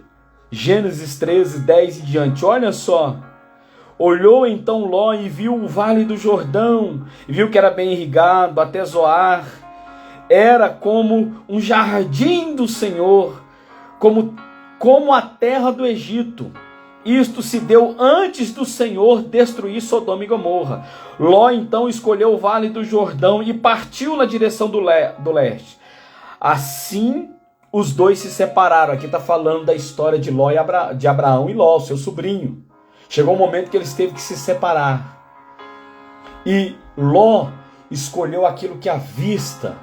Gênesis 13, 10 em diante, olha só. Olhou então Ló e viu o vale do Jordão, e viu que era bem irrigado até Zoar. Era como um jardim do Senhor, como a terra do Egito, Isto se deu antes do Senhor destruir Sodoma e Gomorra. Ló então escolheu o vale do Jordão e partiu na direção do leste. Assim os dois se separaram. Aqui está falando da história de Ló de Abraão e Ló, seu sobrinho. Chegou um momento que eles teve que se separar. E Ló escolheu aquilo que a vista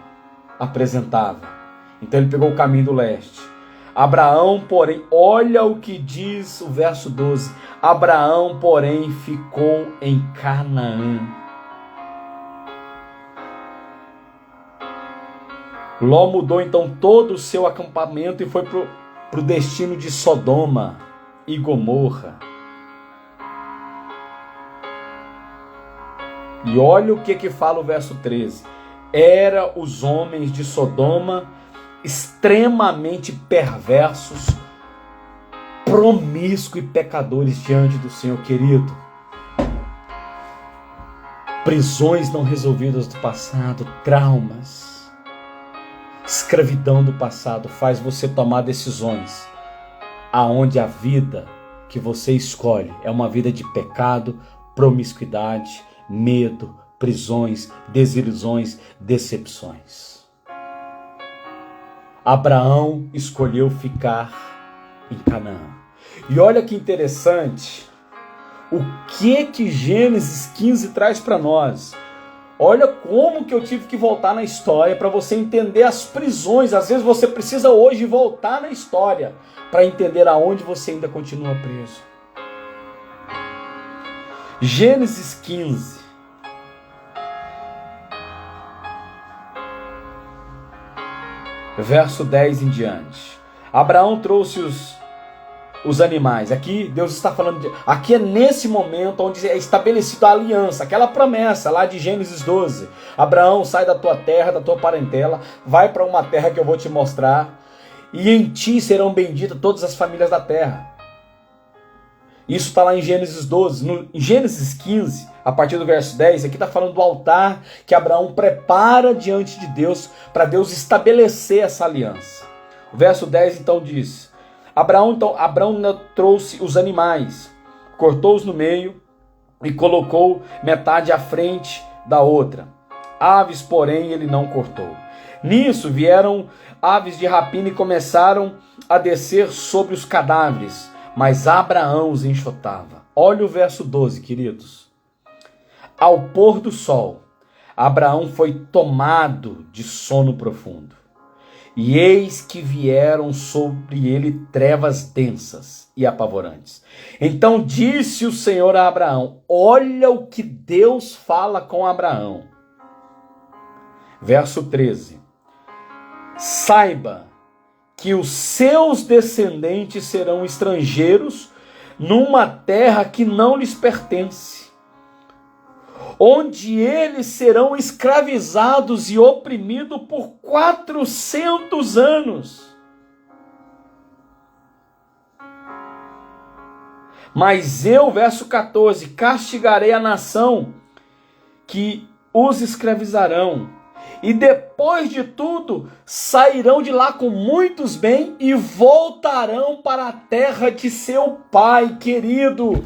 apresentava. Então ele pegou o caminho do leste. Abraão, porém, olha o que diz o verso 12. Abraão, porém, ficou em Canaã. Ló mudou então todo o seu acampamento e foi para o destino de Sodoma e Gomorra. E olha o que fala o verso 13. Era os homens de Sodoma extremamente perversos, promíscuos e pecadores diante do Senhor, querido. Prisões não resolvidas do passado, traumas, escravidão do passado faz você tomar decisões aonde a vida que você escolhe é uma vida de pecado, promiscuidade, medo, prisões, desilusões, decepções. Abraão escolheu ficar em Canaã. E olha que interessante, o que Gênesis 15 traz para nós. Olha como que eu tive que voltar na história para você entender as prisões. Às vezes você precisa hoje voltar na história para entender aonde você ainda continua preso. Gênesis 15. Verso 10 em diante. Abraão trouxe os animais. Aqui Deus está falando aqui é nesse momento onde é estabelecida a aliança, aquela promessa lá de Gênesis 12. Abraão, sai da tua terra, da tua parentela, vai para uma terra que eu vou te mostrar, e em ti serão benditas todas as famílias da terra. Isso está lá em Gênesis 12. Em Gênesis 15, a partir do verso 10, aqui está falando do altar que Abraão prepara diante de Deus, para Deus estabelecer essa aliança. O verso 10 então diz: Abraão trouxe os animais, cortou-os no meio e colocou metade à frente da outra. Aves, porém, ele não cortou. Nisso vieram aves de rapina e começaram a descer sobre os cadáveres, mas Abraão os enxotava. Olha o verso 12, queridos. Ao pôr do sol, Abraão foi tomado de sono profundo. E eis que vieram sobre ele trevas densas e apavorantes. Então disse o Senhor a Abraão: olha o que Deus fala com Abraão. Verso 13. Saiba que os seus descendentes serão estrangeiros numa terra que não lhes pertence, onde eles serão escravizados e oprimidos por 400 anos. Mas eu, verso 14, castigarei a nação que os escravizarão, e depois de tudo sairão de lá com muitos bens e voltarão para a terra de seu pai. Querido,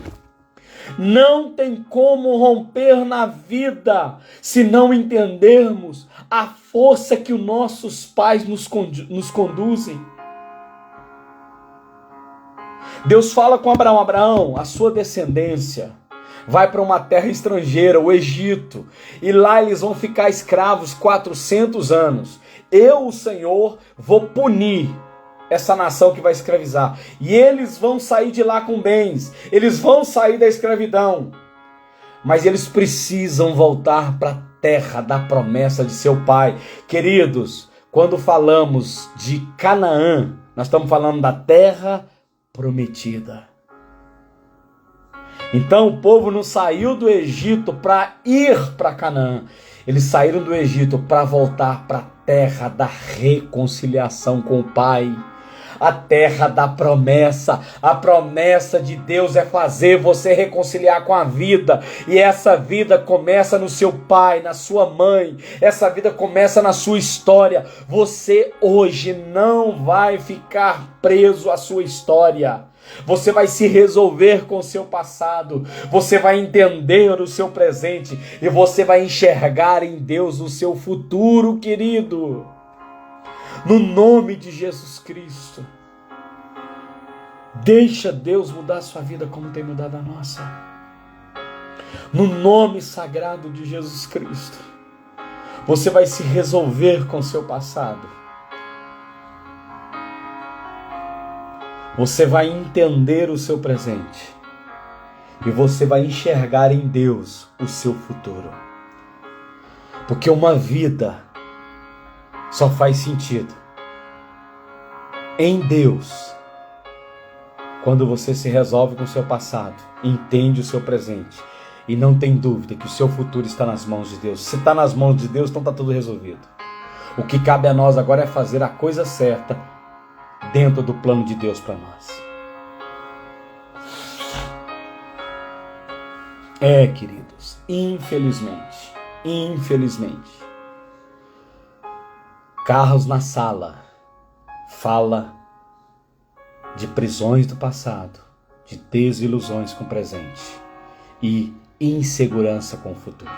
não tem como romper na vida se não entendermos a força que os nossos pais nos conduzem. Deus fala com Abraão: Abraão, a sua descendência vai para uma terra estrangeira, o Egito, e lá eles vão ficar escravos 400 anos. Eu, o Senhor, vou punir essa nação que vai escravizar, e eles vão sair de lá com bens, eles vão sair da escravidão, mas eles precisam voltar para a terra da promessa de seu pai. Queridos, quando falamos de Canaã, nós estamos falando da terra prometida. Então o povo não saiu do Egito para ir para Canaã. Eles saíram do Egito para voltar para a terra da reconciliação com o Pai. A terra da promessa. A promessa de Deus é fazer você reconciliar com a vida. E essa vida começa no seu pai, na sua mãe. Essa vida começa na sua história. Você hoje não vai ficar preso à sua história. Você vai se resolver com o seu passado. Você vai entender o seu presente. E você vai enxergar em Deus o seu futuro, querido. No nome de Jesus Cristo. Deixa Deus mudar a sua vida como tem mudado a nossa. No nome sagrado de Jesus Cristo. Você vai se resolver com o seu passado. Você vai entender o seu presente. E você vai enxergar em Deus o seu futuro. Porque uma vida só faz sentido em Deus quando você se resolve com o seu passado, entende o seu presente e não tem dúvida que o seu futuro está nas mãos de Deus. Se está nas mãos de Deus, então está tudo resolvido. O que cabe a nós agora é fazer a coisa certa dentro do plano de Deus para nós. Queridos, infelizmente, Carlos na Sala fala de prisões do passado, de desilusões com o presente e insegurança com o futuro.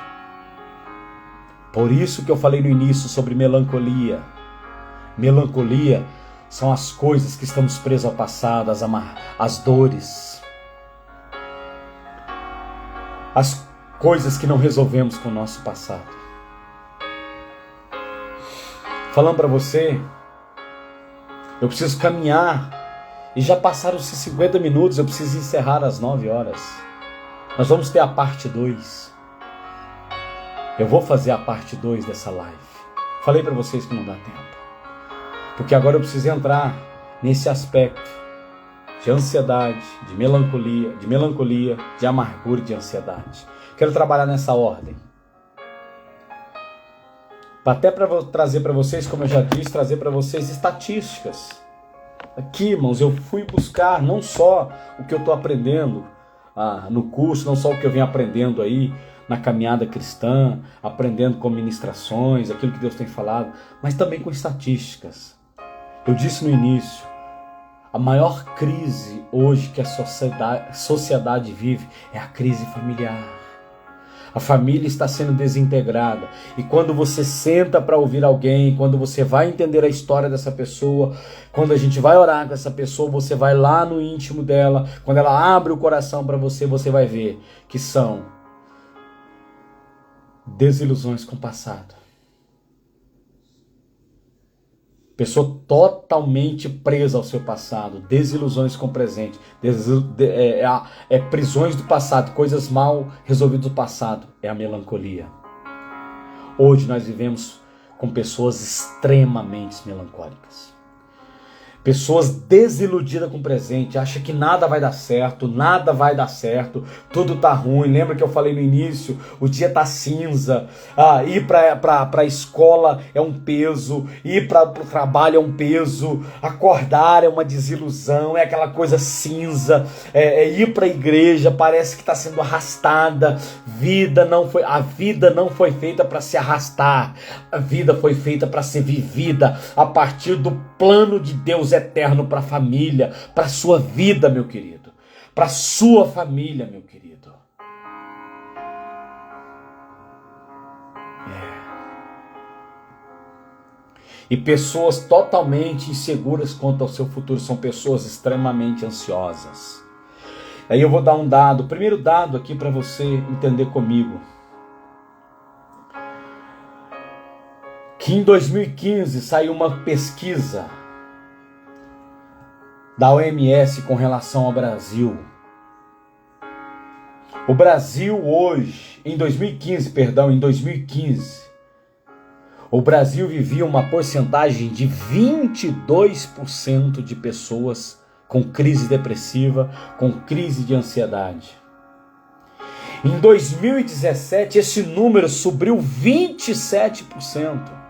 Por isso que eu falei no início sobre melancolia. Melancolia são as coisas que estamos presos ao passado, as dores, as coisas que não resolvemos com o nosso passado. Falando para você, eu preciso caminhar e já passaram-se 50 minutos, eu preciso encerrar às 9 horas. Nós vamos ter a parte 2. Eu vou fazer a parte 2 dessa live. Falei para vocês que não dá tempo. Porque agora eu preciso entrar nesse aspecto de ansiedade, de melancolia, de amargura e de ansiedade. Quero trabalhar nessa ordem. Até para trazer para vocês, como eu já disse, trazer para vocês estatísticas. Aqui, irmãos, eu fui buscar não só o que eu estou aprendendo no curso, não só o que eu venho aprendendo aí na caminhada cristã, aprendendo com ministrações, aquilo que Deus tem falado, mas também com estatísticas. Eu disse no início, a maior crise hoje que a sociedade vive é a crise familiar. A família está sendo desintegrada. E quando você senta para ouvir alguém, quando você vai entender a história dessa pessoa, quando a gente vai orar com essa pessoa, você vai lá no íntimo dela, quando ela abre o coração para você, você vai ver que são desilusões com o passado. Pessoa totalmente presa ao seu passado, desilusões com o presente, prisões do passado, coisas mal resolvidas do passado, é a melancolia. Hoje nós vivemos com pessoas extremamente melancólicas. Pessoas desiludidas com o presente, acham que nada vai dar certo, tudo tá ruim. Lembra que eu falei no início, o dia tá cinza, ir para a escola é um peso, ir para o trabalho é um peso, acordar é uma desilusão, é aquela coisa cinza, ir para a igreja parece que está sendo arrastada. A vida não foi feita para se arrastar, a vida foi feita para ser vivida a partir do plano de Deus eterno para a família, para a sua vida, meu querido, para a sua família, meu querido. E pessoas totalmente inseguras quanto ao seu futuro são pessoas extremamente ansiosas. Aí eu vou dar um dado, o primeiro dado aqui para você entender comigo. Que em 2015 saiu uma pesquisa da OMS com relação ao Brasil. O Brasil hoje, em 2015, o Brasil vivia uma porcentagem de 22% de pessoas com crise depressiva, com crise de ansiedade. Em 2017, esse número subiu 27%.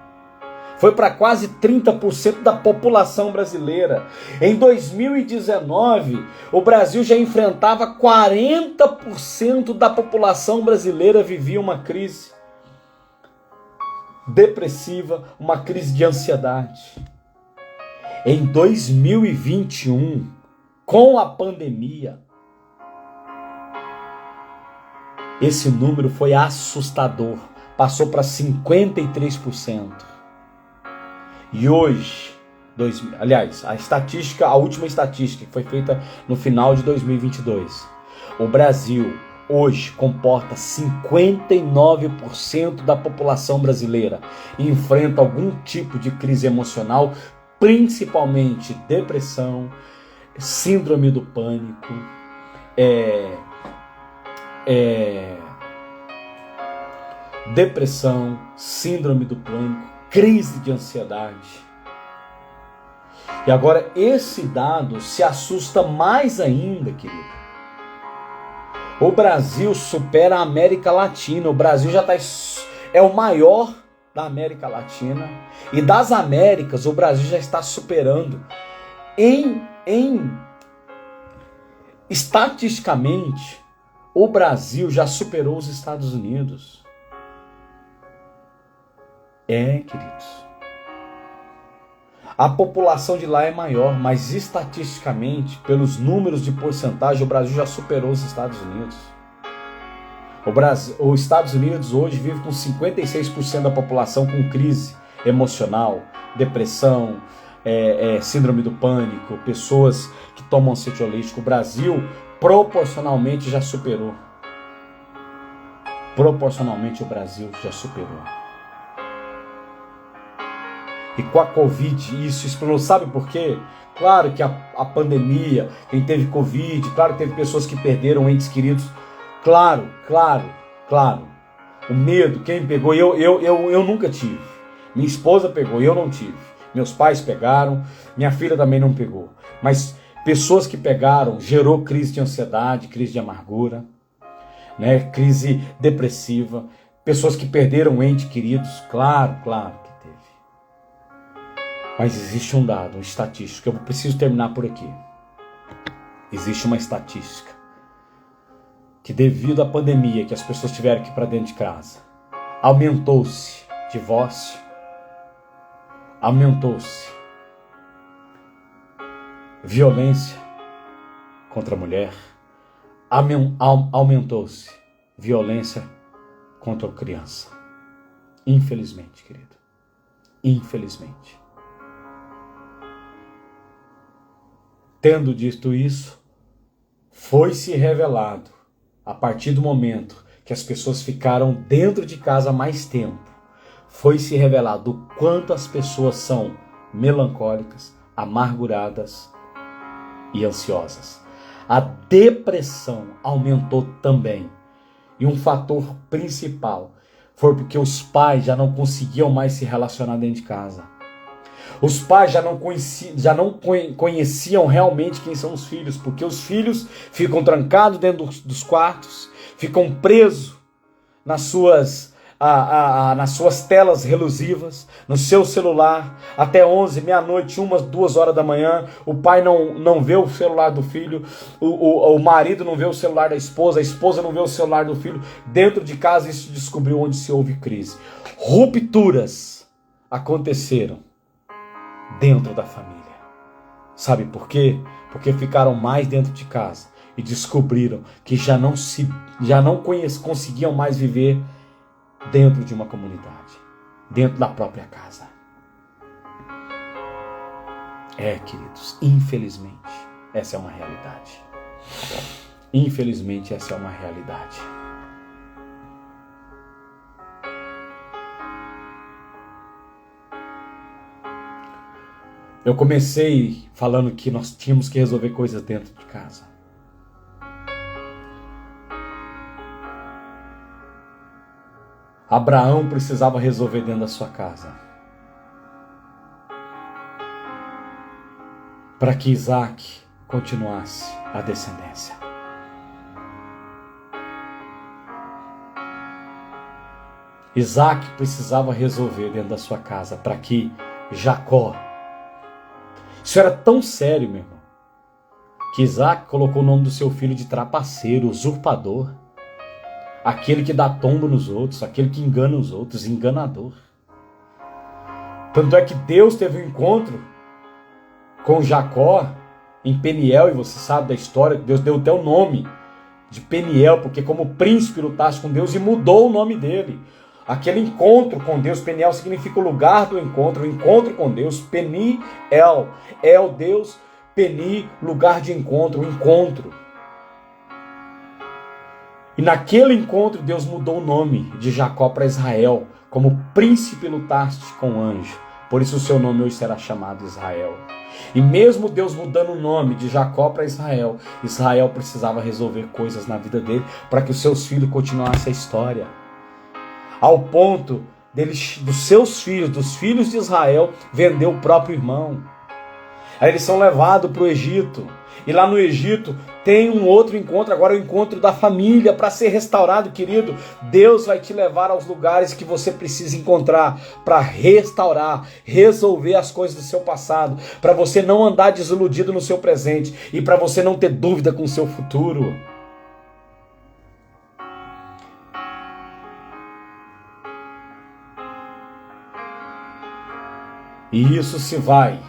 Foi para quase 30% da população brasileira. Em 2019, o Brasil já enfrentava 40% da população brasileira vivia uma crise depressiva, uma crise de ansiedade. Em 2021, Com a pandemia, esse número foi assustador, passou para 53%. E hoje, a última estatística que foi feita no final de 2022, o Brasil hoje comporta 59% da população brasileira e enfrenta algum tipo de crise emocional, principalmente depressão, síndrome do pânico, depressão, síndrome do pânico, crise de ansiedade. E agora esse dado se assusta mais ainda, querido. O Brasil supera a América Latina. O Brasil é o maior da América Latina. E das Américas, o Brasil já está superando. Estatisticamente, o Brasil já superou os Estados Unidos. Queridos. A população de lá é maior, mas estatisticamente, pelos números de porcentagem, o Brasil já superou os Estados Unidos. Os Estados Unidos hoje vive com 56% da população com crise emocional, depressão, síndrome do pânico, pessoas que tomam ansiolítico. O Brasil proporcionalmente já superou. Proporcionalmente o Brasil já superou. E com a Covid isso explodiu. Sabe por quê? Claro que a pandemia, quem teve Covid, claro que teve pessoas que perderam entes queridos. Claro. O medo, quem pegou, eu nunca tive. Minha esposa pegou, eu não tive. Meus pais pegaram, minha filha também não pegou. Mas pessoas que pegaram, gerou crise de ansiedade, crise de amargura, né? Crise depressiva. Pessoas que perderam entes queridos, claro que teve. Mas existe um dado, uma estatística, eu preciso terminar por aqui. Existe uma estatística que devido à pandemia que as pessoas tiveram que ir para dentro de casa, aumentou-se divórcio, aumentou-se violência contra a mulher, aumentou-se violência contra a criança. Infelizmente, querido. Infelizmente. Tendo dito isso, foi se revelado, a partir do momento que as pessoas ficaram dentro de casa mais tempo, foi se revelado o quanto as pessoas são melancólicas, amarguradas e ansiosas. A depressão aumentou também. E um fator principal foi porque os pais já não conseguiam mais se relacionar dentro de casa. Os pais já não conheciam realmente quem são os filhos, porque os filhos ficam trancados dentro dos quartos, ficam presos nas suas telas relusivas, no seu celular, até 11, meia-noite, 1, 2 horas da manhã. O pai não vê o celular do filho, o marido não vê o celular da esposa, a esposa não vê o celular do filho. Dentro de casa isso descobriu onde se houve crise. Rupturas aconteceram dentro da família. Sabe por quê? Porque ficaram mais dentro de casa e descobriram que já não conseguiam mais viver dentro de uma comunidade, dentro da própria casa. Queridos, infelizmente, essa é uma realidade. Infelizmente, essa é uma realidade. Eu comecei falando que nós tínhamos que resolver coisas dentro de casa. Abraão precisava resolver dentro da sua casa, para que Isaac continuasse a descendência. Isaac precisava resolver dentro da sua casa, para que Jacó... Isso era tão sério, meu irmão, que Isaac colocou o nome do seu filho de trapaceiro, usurpador, aquele que dá tombo nos outros, aquele que engana os outros, enganador. Tanto é que Deus teve um encontro com Jacó em Peniel, e você sabe da história, que Deus deu até o nome de Peniel, porque como príncipe lutasse com Deus e mudou o nome dele. Aquele encontro com Deus, Peniel significa o lugar do encontro, o encontro com Deus. Peniel, El, Deus, Peni, lugar de encontro, o encontro. E naquele encontro Deus mudou o nome de Jacó para Israel, como príncipe lutaste com o anjo. Por isso o seu nome hoje será chamado Israel. E mesmo Deus mudando o nome de Jacó para Israel, Israel precisava resolver coisas na vida dele para que os seus filhos continuassem a história. Ao ponto dos seus filhos, dos filhos de Israel, vender o próprio irmão. Aí eles são levados para o Egito. E lá no Egito tem um outro encontro, agora o encontro da família, para ser restaurado, querido. Deus vai te levar aos lugares que você precisa encontrar para restaurar, resolver as coisas do seu passado, para você não andar desiludido no seu presente e para você não ter dúvida com o seu futuro. E isso se vai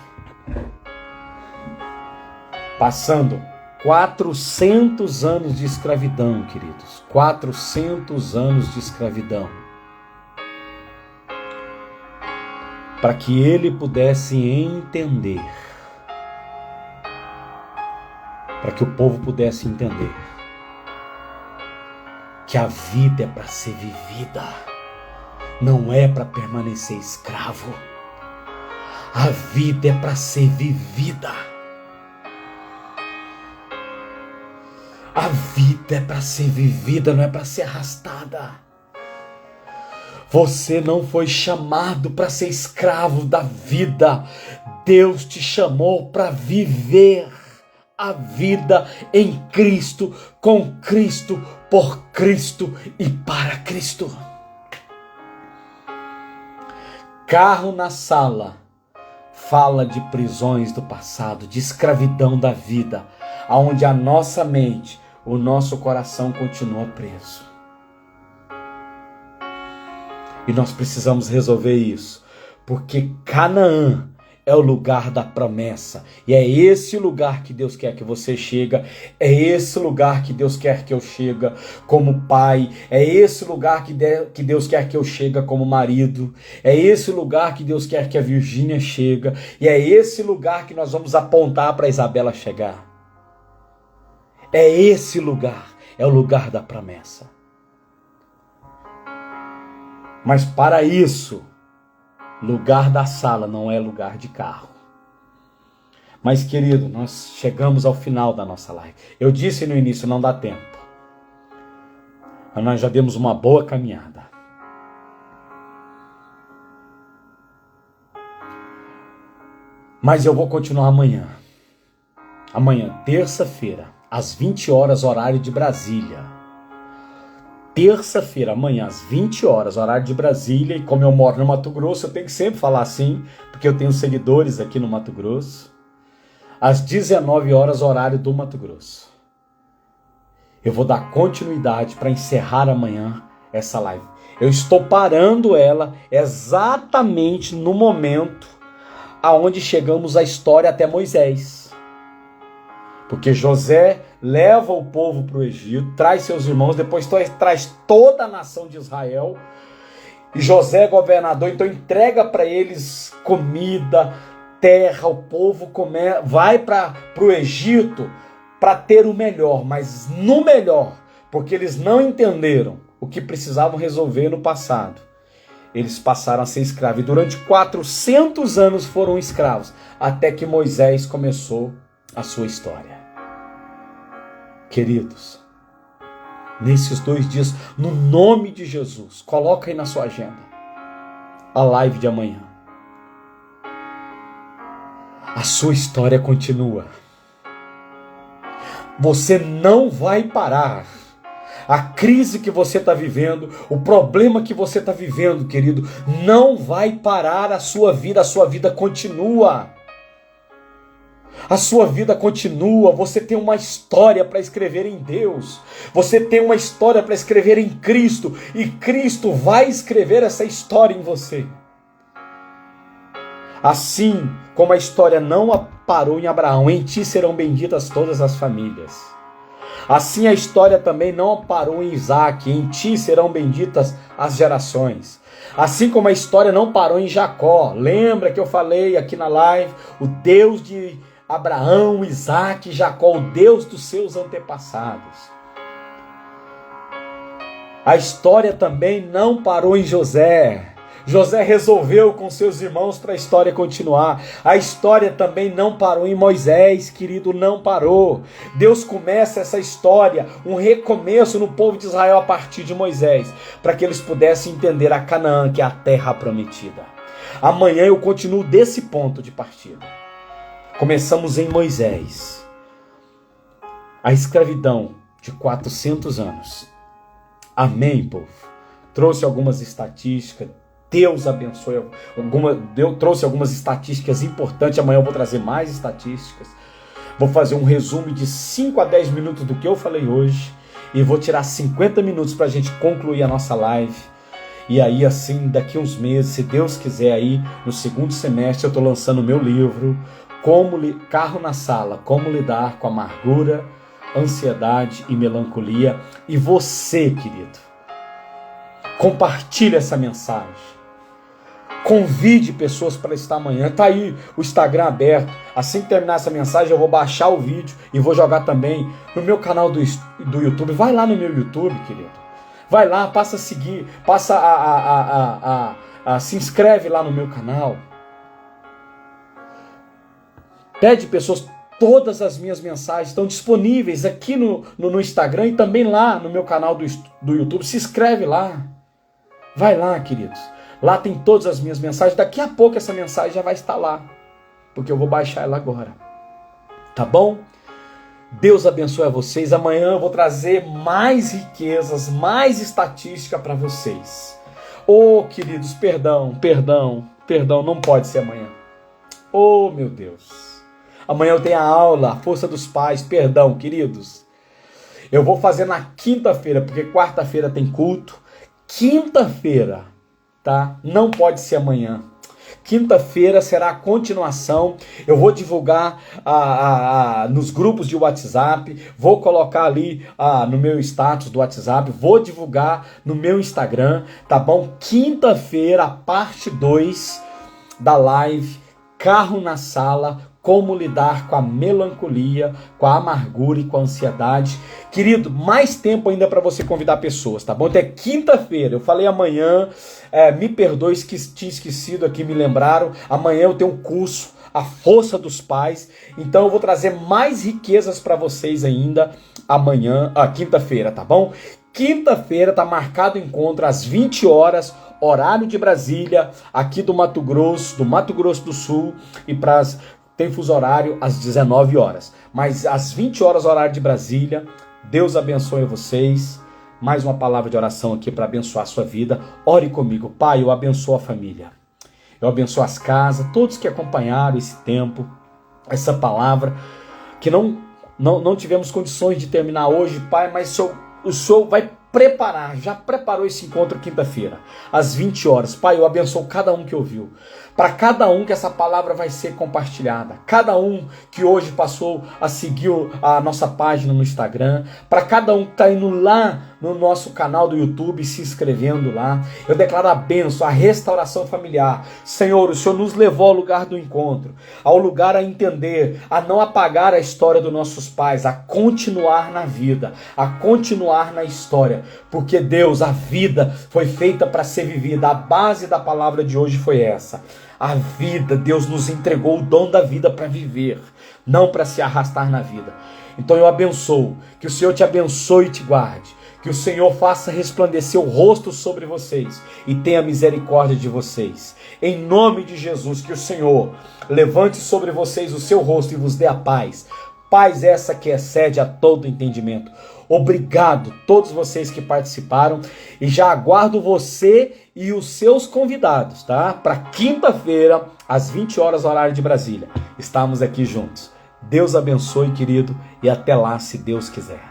passando 400 anos de escravidão, queridos. 400 anos de escravidão. Para que ele pudesse entender. Para que o povo pudesse entender. Que a vida é para ser vivida. Não é para permanecer escravo. A vida é para ser vivida. A vida é para ser vivida, não é para ser arrastada. Você não foi chamado para ser escravo da vida. Deus te chamou para viver a vida em Cristo, com Cristo, por Cristo e para Cristo. Carro na sala fala de prisões do passado, de escravidão da vida, aonde a nossa mente, o nosso coração continua preso. E nós precisamos resolver isso, porque Canaã é o lugar da promessa, e é esse lugar que Deus quer que você chegue, é esse lugar que Deus quer que eu chegue como pai, é esse lugar que Deus quer que eu chegue como marido, é esse lugar que Deus quer que a Virgínia chegue, e é esse lugar que nós vamos apontar para a Isabela chegar. É esse lugar, é o lugar da promessa. Mas para isso, lugar da sala não é lugar de carro. Mas, querido, nós chegamos ao final da nossa live. Eu disse no início, não dá tempo. Mas nós já demos uma boa caminhada. Mas eu vou continuar amanhã. Amanhã, terça-feira, às 20 horas, horário de Brasília. Terça-feira, amanhã, às 20 horas, horário de Brasília. E como eu moro no Mato Grosso, eu tenho que sempre falar assim, porque eu tenho seguidores aqui no Mato Grosso. Às 19 horas, horário do Mato Grosso. Eu vou dar continuidade para encerrar amanhã essa live. Eu estou parando ela exatamente no momento aonde chegamos a história até Moisés. Porque José leva o povo para o Egito, traz seus irmãos, depois traz toda a nação de Israel. E José, governador, então entrega para eles comida, terra, o povo vai para o Egito para ter o melhor, mas no melhor, porque eles não entenderam o que precisavam resolver no passado. Eles passaram a ser escravos e durante 400 anos foram escravos, até que Moisés começou a sua história. Queridos, nesses 2 dias, no nome de Jesus, coloca aí na sua agenda a live de amanhã. A sua história continua. Você não vai parar. A crise que você está vivendo, o problema que você está vivendo, querido, não vai parar a sua vida continua. A sua vida continua, você tem uma história para escrever em Deus, você tem uma história para escrever em Cristo, e Cristo vai escrever essa história em você. Assim como a história não parou em Abraão. Em ti serão benditas todas as famílias. Assim a história também não parou em Isaac. Em ti serão benditas as gerações. Assim como a história não parou em Jacó. Lembra que eu falei aqui na live? O Deus de Abraão, Isaac e Jacó, o Deus dos seus antepassados. A história também não parou em José. José resolveu com seus irmãos para a história continuar. A história também não parou em Moisés, querido, não parou. Deus começa essa história, um recomeço no povo de Israel a partir de Moisés, para que eles pudessem entender a Canaã, que é a terra prometida. Amanhã eu continuo desse ponto de partida. Começamos em Moisés. A escravidão de 400 anos. Amém, povo? Trouxe algumas estatísticas. Deus abençoe. Trouxe algumas estatísticas importantes. Amanhã eu vou trazer mais estatísticas. Vou fazer um resumo de 5 a 10 minutos do que eu falei hoje. E vou tirar 50 minutos para a gente concluir a nossa live. E aí, assim, daqui uns meses, se Deus quiser, aí no segundo semestre, eu estou lançando o meu livro, Carro na Sala, como lidar com amargura, ansiedade e melancolia. E você, querido, compartilhe essa mensagem. Convide pessoas para estar amanhã. Está aí o Instagram aberto. Assim que terminar essa mensagem, eu vou baixar o vídeo e vou jogar também no meu canal do YouTube. Vai lá no meu YouTube, querido. Vai lá, passa a seguir, se inscreve lá no meu canal. Pede pessoas. Todas as minhas mensagens estão disponíveis aqui no Instagram e também lá no meu canal do YouTube. Se inscreve lá. Vai lá, queridos. Lá tem todas as minhas mensagens. Daqui a pouco essa mensagem já vai estar lá, porque eu vou baixar ela agora. Tá bom? Deus abençoe a vocês. Amanhã eu vou trazer mais riquezas, mais estatística para vocês. Oh, queridos, perdão, não pode ser amanhã. Oh, meu Deus. Amanhã eu tenho a aula, a força dos pais, perdão, queridos. Eu vou fazer na quinta-feira, porque quarta-feira tem culto. Quinta-feira, tá? Não pode ser amanhã. Quinta-feira será a continuação. Eu vou divulgar nos grupos de WhatsApp. Vou colocar ali no meu status do WhatsApp. Vou divulgar no meu Instagram, tá bom? Quinta-feira, a parte 2 da live Carro na Sala. Como lidar com a melancolia, com a amargura e com a ansiedade. Querido, mais tempo ainda para você convidar pessoas, tá bom? Até quinta-feira, eu falei amanhã, me perdoe, tinha esquecido aqui, me lembraram. Amanhã eu tenho um curso, A Força dos Pais. Então eu vou trazer mais riquezas para vocês ainda amanhã, quinta-feira, tá bom? Quinta-feira tá marcado o encontro às 20 horas, horário de Brasília, aqui do Mato Grosso do Sul, e tem fuso horário às 19 horas. Mas às 20 horas, horário de Brasília. Deus abençoe vocês. Mais uma palavra de oração aqui para abençoar a sua vida. Ore comigo. Pai, eu abençoo a família. Eu abençoo as casas, todos que acompanharam esse tempo, essa palavra, que não tivemos condições de terminar hoje, Pai, mas o Senhor vai preparar, já preparou esse encontro quinta-feira, às 20 horas. Pai, eu abençoo cada um que ouviu. Para cada um que essa palavra vai ser compartilhada. Cada um que hoje passou a seguir a nossa página no Instagram. Para cada um que está indo lá no nosso canal do YouTube, se inscrevendo lá. Eu declaro a bênção, a restauração familiar. Senhor, o Senhor nos levou ao lugar do encontro. Ao lugar a entender, a não apagar a história dos nossos pais. A continuar na vida, a continuar na história. Porque Deus, a vida foi feita para ser vivida. A base da palavra de hoje foi essa. A vida, Deus nos entregou o dom da vida para viver, não para se arrastar na vida. Então eu abençoo, que o Senhor te abençoe e te guarde, que o Senhor faça resplandecer o rosto sobre vocês e tenha misericórdia de vocês. Em nome de Jesus, que o Senhor levante sobre vocês o seu rosto e vos dê a paz. Paz essa que excede a todo entendimento. Obrigado a todos vocês que participaram e já aguardo você e os seus convidados, tá? Para quinta-feira, às 20 horas, horário de Brasília. Estamos aqui juntos. Deus abençoe, querido, e até lá, se Deus quiser.